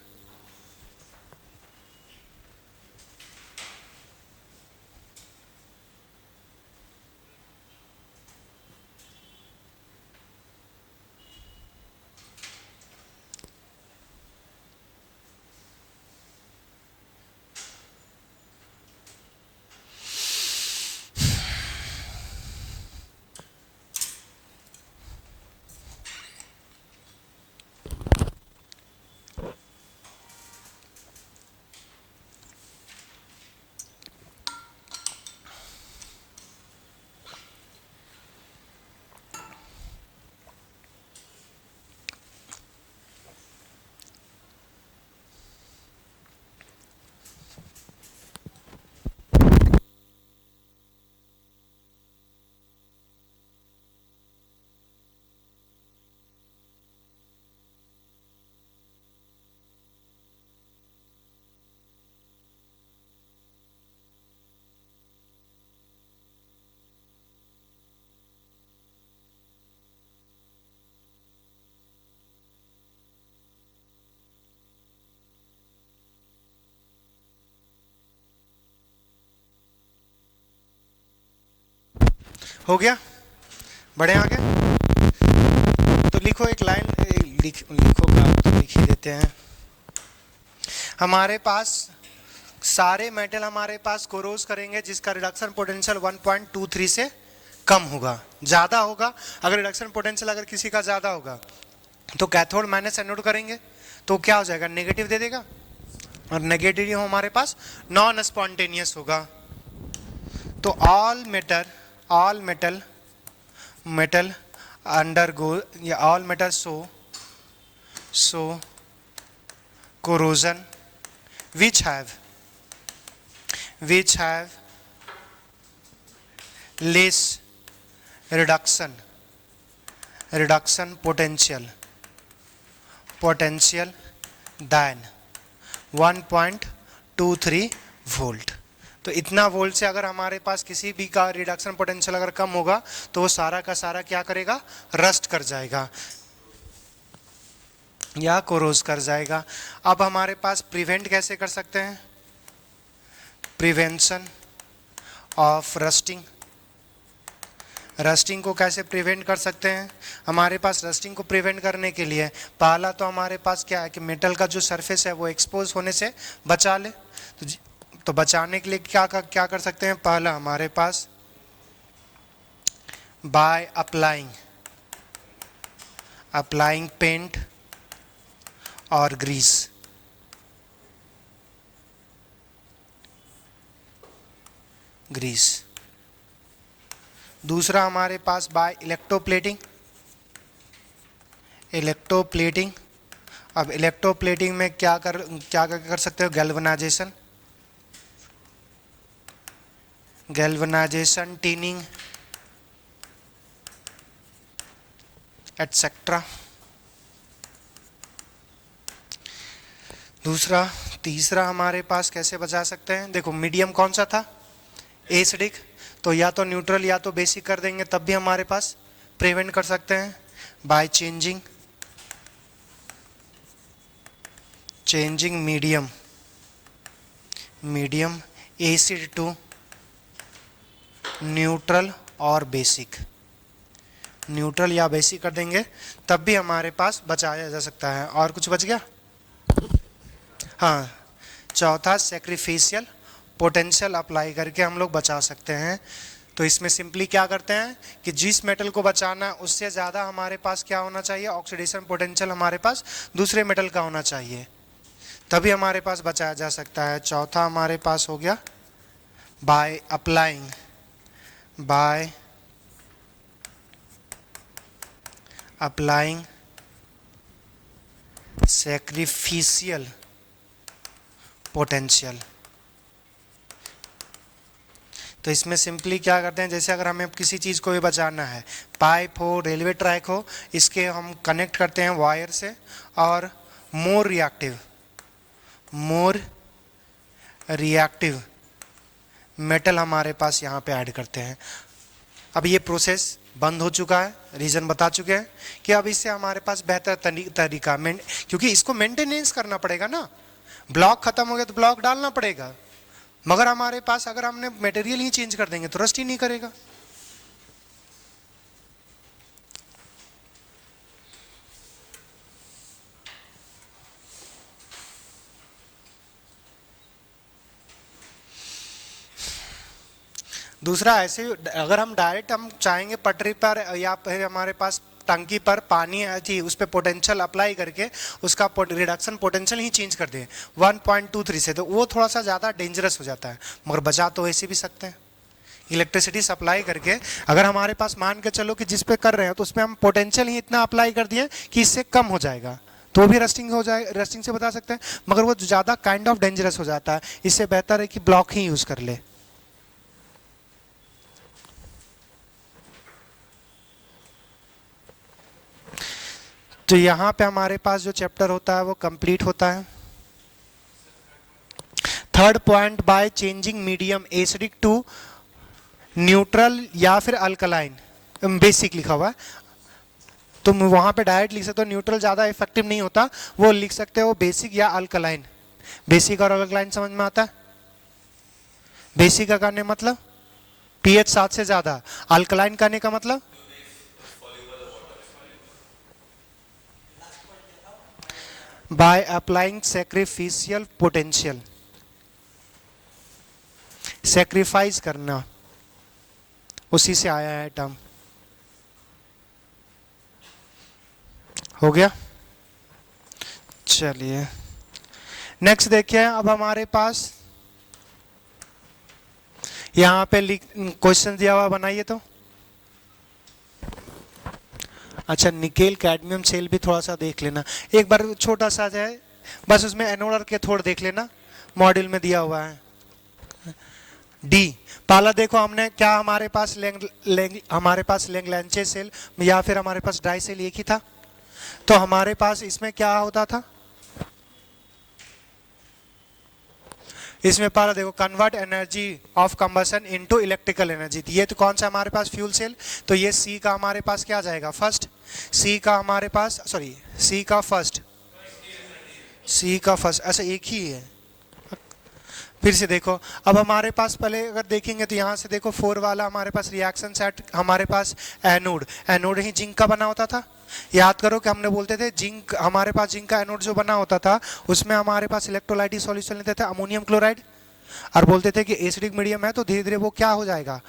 Speaker 1: हो गया? बढ़े आगे? तो लिखो एक लाइन, लिखो का तो लिख ही देते हैं। हमारे पास सारे मेटल हमारे पास कोरोज करेंगे जिसका रिडक्शन पोटेंशियल 1.23 से कम होगा, ज़्यादा होगा। अगर रिडक्शन पोटेंशियल अगर किसी का ज़्यादा होगा तो कैथोड माइनस एनोड करेंगे तो क्या हो जाएगा, नेगेटिव दे देगा, और नेगेटिव हमारे पास नॉन स्पॉन्टेनियस होगा। तो ऑल मेटल अंडरगो या all metal show corrosion which have less reduction potential than 1.23 volt. तो इतना वोल्ट से अगर हमारे पास किसी भी का रिडक्शन पोटेंशियल अगर कम होगा तो वो सारा का सारा क्या करेगा, रस्ट कर जाएगा या कोरोज कर जाएगा। अब हमारे पास प्रिवेंट कैसे कर सकते हैं, प्रिवेंशन ऑफ रस्टिंग को कैसे प्रिवेंट कर सकते हैं। हमारे पास रस्टिंग को प्रिवेंट करने के लिए पहला तो हमारे पास क्या है कि मेटल का जो सरफेस है वो एक्सपोज होने से बचा ले। तो बचाने के लिए क्या कर सकते हैं, पहला हमारे पास बाय अप्लाइंग पेंट और ग्रीस। दूसरा हमारे पास बाय इलेक्ट्रोप्लेटिंग। अब इलेक्ट्रोप्लेटिंग में क्या कर सकते हो, गैल्वनाइजेशन, टीनिंग एटसेट्रा। तीसरा हमारे पास कैसे बचा सकते हैं, देखो मीडियम कौन सा था, एसिडिक, तो या तो न्यूट्रल या तो बेसिक कर देंगे तब भी हमारे पास प्रिवेंट कर सकते हैं by changing medium acid to neutral और बेसिक, न्यूट्रल या बेसिक कर देंगे तब भी हमारे पास बचाया जा सकता है। और कुछ बच गया, हाँ, चौथा सैक्रिफिशियल पोटेंशियल अप्लाई करके हम लोग बचा सकते हैं। तो इसमें सिंपली क्या करते हैं कि जिस मेटल को बचाना है उससे ज़्यादा हमारे पास क्या होना चाहिए, ऑक्सीडेशन पोटेंशियल हमारे पास दूसरे मेटल का होना चाहिए, तभी हमारे पास बचाया जा सकता है। चौथा हमारे पास हो गया बाय अप्लाइंग सैक्रिफिशियल पोटेंशियल। तो इसमें सिंपली क्या करते हैं, जैसे अगर हमें किसी चीज़ को भी बचाना है, पाइप हो, रेलवे ट्रैक हो, इसके हम कनेक्ट करते हैं वायर से और मोर रिएक्टिव मेटल हमारे पास यहाँ पे ऐड करते हैं। अब ये प्रोसेस बंद हो चुका है, रीज़न बता चुके हैं कि अब इससे हमारे पास बेहतर तरीका क्योंकि इसको मेंटेनेंस करना पड़ेगा ना, ब्लॉक खत्म हो गया तो ब्लॉक डालना पड़ेगा, मगर हमारे पास अगर हमने मटेरियल ही चेंज कर देंगे तो रस्ट ही नहीं करेगा। दूसरा ऐसे अगर हम डायरेक्ट हम चाहेंगे पटरी पर या फिर हमारे पास टंकी पर पानी थी उस पर पोटेंशियल अप्लाई करके उसका रिडक्शन पोटेंशियल ही चेंज कर दें 1.23 से, तो वो थोड़ा सा ज़्यादा डेंजरस हो जाता है, मगर बचा तो ऐसे भी सकते हैं इलेक्ट्रिसिटी सप्लाई करके। अगर हमारे पास मान के चलो कि जिस पे कर रहे हैं तो उसमें हम पोटेंशियल ही इतना अप्लाई कर दिए कि इससे कम हो जाएगा तो भी रस्टिंग हो जाए, रस्टिंग से बता सकते हैं, मगर वो ज़्यादा काइंड ऑफ डेंजरस हो जाता है। इससे बेहतर है कि ब्लॉक ही यूज़ कर ले। तो यहाँ पे हमारे पास जो चैप्टर होता है वो कंप्लीट होता है। Third point, by changing medium acidic to neutral या फिर अल्कलाइन, बेसिक लिखा हुआ है, तुम वहाँ पे डायरेक्ट लिख सकते हो, न्यूट्रल ज़्यादा इफेक्टिव नहीं होता, वो लिख सकते हो बेसिक या अल्कलाइन। बेसिक और अल्कलाइन समझ में आता है? बेसिक का कहने मतलब pH 7 से ज़्यादा, अल्कलाइन कहने का मतलब by applying sacrificial potential sacrifice करना, उसी से आया है टर्म। हो गया। चलिए नेक्स्ट देखिए। अब हमारे पास यहाँ पे क्वेश्चन दिया हुआ, बनाइए तो। अच्छा, निकेल कैडमियम सेल भी थोड़ा सा देख लेना एक बार, छोटा सा जाए बस, उसमें एनोड और कैथोड देख लेना, मॉड्यूल में दिया हुआ है। डी पहला देखो, हमने क्या हमारे पास हमारे पास लैंग्रैंज सेल या फिर हमारे पास डाई सेल एक ही था, तो हमारे पास इसमें क्या होता था, इसमें पहला देखो convert energy of combustion into electrical energy. ये तो कौन सा हमारे पास फ्यूल सेल, तो ये सी का हमारे पास क्या जाएगा फर्स्ट, सी का हमारे पास सॉरी सी का फर्स्ट, सी का फर्स्ट, ऐसा एक ही है। फिर से देखो, अब हमारे पास पहले अगर देखेंगे तो यहाँ से देखो 4 वाला हमारे पास रिएक्शन सेट, हमारे पास एनोड, एनोड ही जिंक का बना होता था। याद करो कि हमने बोलते थे जिंक, हमारे पास जिंक का एनोड जो बना होता था उसमें हमारे पास इलेक्ट्रोलाइटिक सॉल्यूशन लेते थे अमोनियम क्लोराइड, और बोलते थे कि एसिडिक मीडियम है तो धीरे धीरे वो क्या हो जाएगा,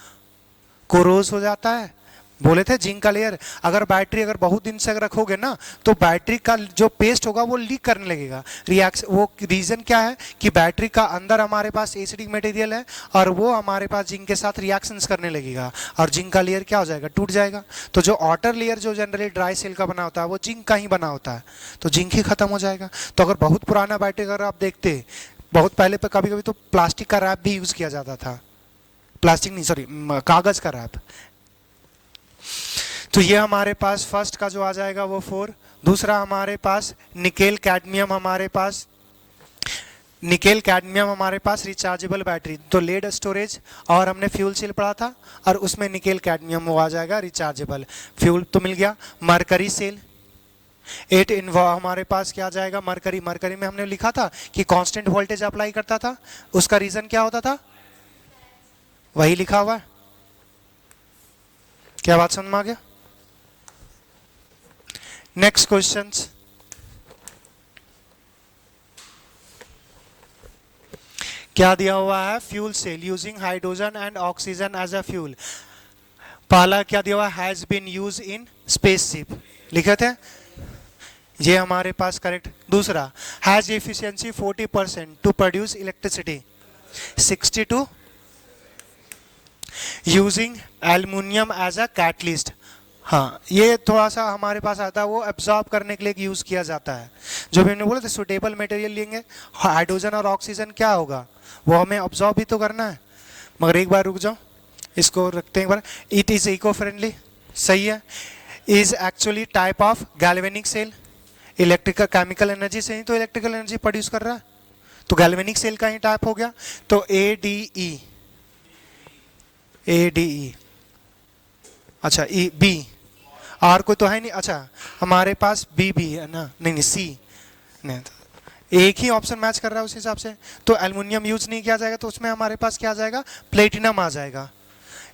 Speaker 1: कोरोज हो जाता है। बोले थे जिंक का लेयर, अगर बैटरी अगर बहुत दिन से अगर रखोगे ना तो बैटरी का जो पेस्ट होगा वो लीक करने लगेगा। रिएक्शन, वो रीजन क्या है कि बैटरी का अंदर हमारे पास एसिडिक मटेरियल है और वो हमारे पास जिंक के साथ रिएक्शंस करने लगेगा और जिंक का लेयर क्या हो जाएगा, टूट जाएगा। तो जो आउटर लेयर जो जनरली ड्राई सेल का बना होता है वो जिंक का ही बना होता है, तो जिंक ही खत्म हो जाएगा। तो अगर बहुत पुराना बैटरी अगर आप देखते, बहुत पहले पे कभी कभी तो प्लास्टिक का रैप भी यूज किया जाता था, प्लास्टिक नहीं सॉरी कागज का रैप। तो ये हमारे पास फर्स्ट का जो आ जाएगा वो 4। दूसरा हमारे पास निकेल कैडमियम, हमारे पास निकेल कैडमियम हमारे पास रिचार्जेबल बैटरी, तो लेड स्टोरेज और हमने फ्यूल सेल पढ़ा था और उसमें निकेल कैडमियम वो आ जाएगा रिचार्जेबल फ्यूल, तो मिल गया। मरकरी सेल 8 इन हमारे पास क्या जाएगा, मरकरी, मरकरी में हमने लिखा था कि कांस्टेंट वोल्टेज अप्लाई करता था, उसका रीजन क्या होता था, वही लिखा हुआ है। क्या बात समझ में आ गया। नेक्स्ट क्वेश्चंस, क्या दिया हुआ है, fuel cell using hydrogen and oxygen as a fuel. पहला क्या दिया हुआ, has been use in spaceship, लिखे थे, ये हमारे पास करेक्ट। दूसरा, has efficiency 40% to produce electricity, 62 using aluminium as a catalyst. हाँ, ये थोड़ा सा हमारे पास आता है, वो एब्जॉर्ब करने के लिए यूज किया जाता है। जो भी हमने बोला था सुटेबल मटेरियल लेंगे, हाइड्रोजन और ऑक्सीजन क्या होगा, वो हमें ऑब्जॉर्ब भी तो करना है। मगर एक बार रुक जाओ, इसको रखते हैं एक बार। इट इज इको फ्रेंडली, सही है। Is actually type of galvanic cell, electrical chemical energy से ही तो इलेक्ट्रिकल एनर्जी प्रोड्यूस कर रहा है, तो गैल्वेनिक सेल का ही टाइप हो गया। तो ADE, ADE, अच्छा ई बी, आर कोई तो है नहीं, अच्छा हमारे पास बी भी है ना, नहीं नहीं सी नहीं, एक ही ऑप्शन मैच कर रहा है उस हिसाब से, तो एल्युमिनियम यूज नहीं किया जाएगा, तो उसमें हमारे पास क्या आ जाएगा, प्लेटिनम आ जाएगा।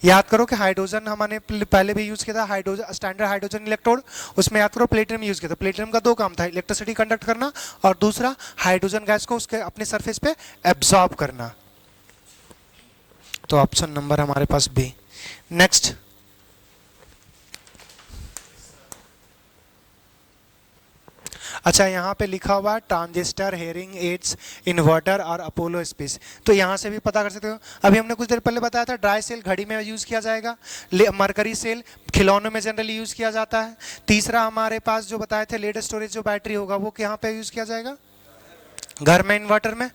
Speaker 1: याद करो कि हाइड्रोजन हमने पहले भी यूज किया था, हाइड्रोजन स्टैंडर्ड हाइड्रोजन इलेक्ट्रोड, उसमें याद करो प्लेटिनम यूज किया था। प्लेटिनम का 2 काम था, इलेक्ट्रिसिटी कंडक्ट करना और दूसरा हाइड्रोजन गैस को उसके अपने सरफेस पे एब्जॉर्ब करना। तो ऑप्शन नंबर हमारे पास बी। नेक्स्ट, अच्छा यहाँ पे लिखा हुआ है ट्रांजिस्टर, हेयरिंग एड्स, इन्वर्टर और अपोलो स्पेस, तो यहाँ से भी पता कर सकते हो। अभी हमने कुछ देर पहले बताया था ड्राई सेल घड़ी में यूज किया जाएगा, मरकरी सेल खिलौनों में जनरली यूज किया जाता है। तीसरा हमारे पास जो बताए थे लेड स्टोरेज जो बैटरी होगा वो यहाँ पे यूज किया जाएगा, घर में, इन्वर्टर में।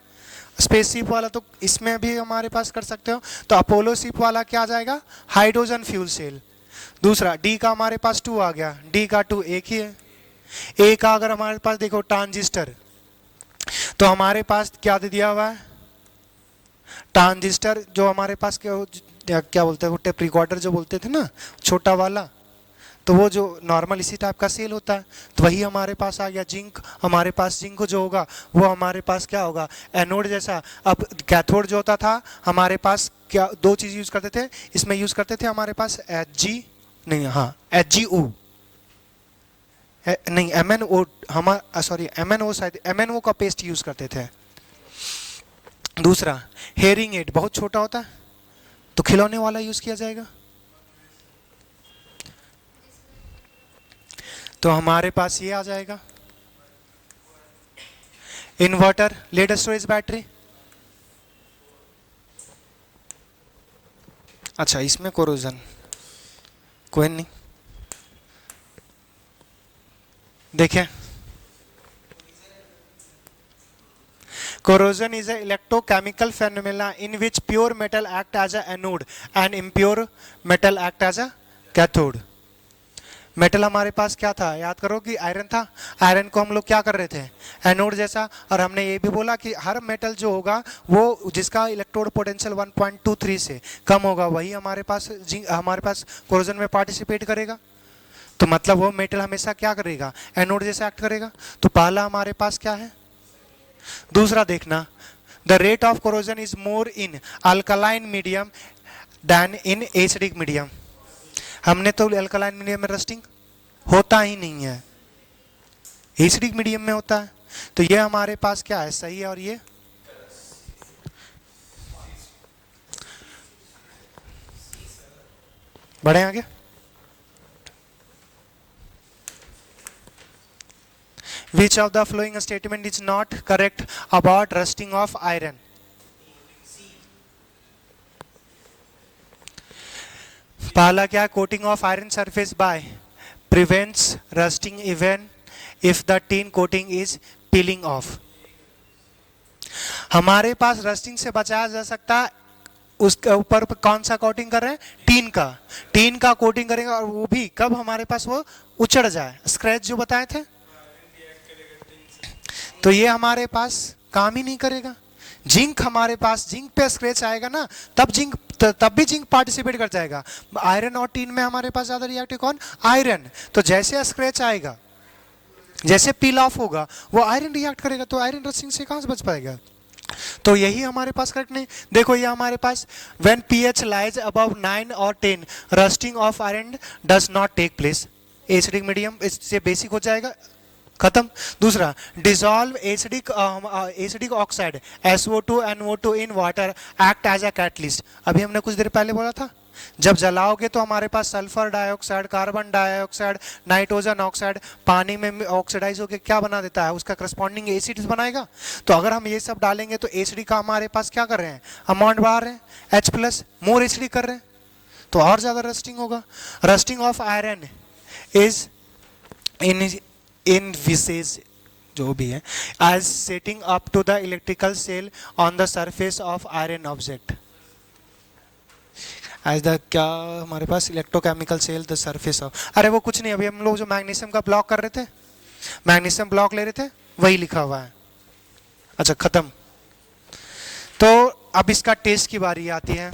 Speaker 1: स्पेसशिप वाला तो इसमें भी हमारे पास कर सकते हो, तो अपोलो शिप वाला क्या आ जाएगा, हाइड्रोजन फ्यूल सेल। दूसरा डी का हमारे पास 2 आ गया, डी का 2 एक ही है। ए का अगर हमारे पास देखो ट्रांजिस्टर, तो हमारे पास क्या दे दिया हुआ है, ट्रांजिस्टर जो हमारे पास क्या बोलते हैं, वो टेप रिकॉर्डर जो बोलते थे ना छोटा वाला, तो वो जो नॉर्मल इसी टाइप का सेल होता है, तो वही हमारे पास आ गया। जिंक, हमारे पास जिंक जो होगा वो हमारे पास क्या होगा, एनोड जैसा। अब कैथोड जो होता था हमारे पास क्या 2 चीज़ यूज करते थे, इसमें यूज करते थे हमारे पास HgO नहीं MnO, हमारा सॉरी MnO, शायद MnO का पेस्ट यूज करते थे। दूसरा, हेयरिंग एड बहुत छोटा होता है तो खिलौने वाला यूज किया जाएगा। तो हमारे पास ये आ जाएगा इन्वर्टर, लेड स्टोरेज बैटरी। अच्छा, इसमें कोरोजन कोई नहीं। देखिए, corrosion is an electrochemical phenomena in which pure metal act as a anode and impure metal act as a cathode। Metal हमारे पास क्या था, याद करो कि आयरन था। आयरन को हम लोग क्या कर रहे थे, एनोड जैसा। और हमने ये भी बोला कि हर मेटल जो होगा वो जिसका इलेक्ट्रोड पोटेंशियल 1.23 से कम होगा वही हमारे पास कोरोजन में पार्टिसिपेट करेगा। तो मतलब वो मेटल हमेशा क्या करेगा, एनोड जैसा एक्ट करेगा। तो पहला हमारे पास क्या है। दूसरा देखना, the rate of corrosion is more in alkaline medium than in acidic medium. हमने तो अल्कलाइन मीडियम में रस्टिंग होता ही नहीं है, एसिडिक मीडियम में होता है। तो ये हमारे पास क्या है, सही है। और ये बढ़े आगे। Which of the following statement is not correct about rusting of iron? पहला क्या, coating of iron surface by prevents rusting even if the tin coating is peeling off। हमारे पास रस्टिंग से बचाया जा सकता है, उसके ऊपर कौन सा कोटिंग कर रहे हैं, टीन का कोटिंग करेंगे। और वो भी कब हमारे पास वो उचड़ जाए, स्क्रैच जो बताए थे। तो ये हमारे पास काम ही नहीं करेगा। जिंक हमारे पास, जिंक पे स्क्रैच आएगा ना तब भी जिंक पार्टिसिपेट कर जाएगा। आयरन और टीन में हमारे पास ज्यादा रिएक्टिव कौन, आयरन। तो जैसे स्क्रैच आएगा, जैसे पील ऑफ होगा, वो आयरन रिएक्ट करेगा। तो आयरन रस्टिंग से कहां से बच पाएगा। तो यही हमारे पास करेक्ट नहीं। देखो ये हमारे पास व्हेन पीएच लाइज अबव 9 और 10 rusting of iron does not take place. Acidic medium, इससे बेसिक हो जाएगा, खत्म। दूसरा, dissolve acidic oxide SO2 NO2 in water act as a catalyst. अभी हमने कुछ देर पहले बोला था, जब जलाओगे तो हमारे पास sulphur dioxide, carbon dioxide, nitrogen oxide पानी में ऑक्सीडाइज होकर क्या बना देता है, उसका करस्पॉन्डिंग एसिड बनाएगा। तो अगर हम ये सब डालेंगे तो एसिडिक का हमारे पास क्या कर रहे हैं, अमाउंट बढ़ा रहे हैं, H+ मोर एसिडिक कर रहे हैं, तो और ज्यादा रस्टिंग होगा। Rusting of iron is envisaged जो भी है as setting up to the electrical cell on the surface of iron object as the क्या हमारे पास electrochemical cell the surface of. अरे वो कुछ नहीं, अभी हम लोग जो मैग्नीशियम का ब्लॉक कर रहे थे, मैग्नीशियम ब्लॉक ले रहे थे, वही लिखा हुआ है। अच्छा, खत्म। तो अब इसका टेस्ट की बारी आती है।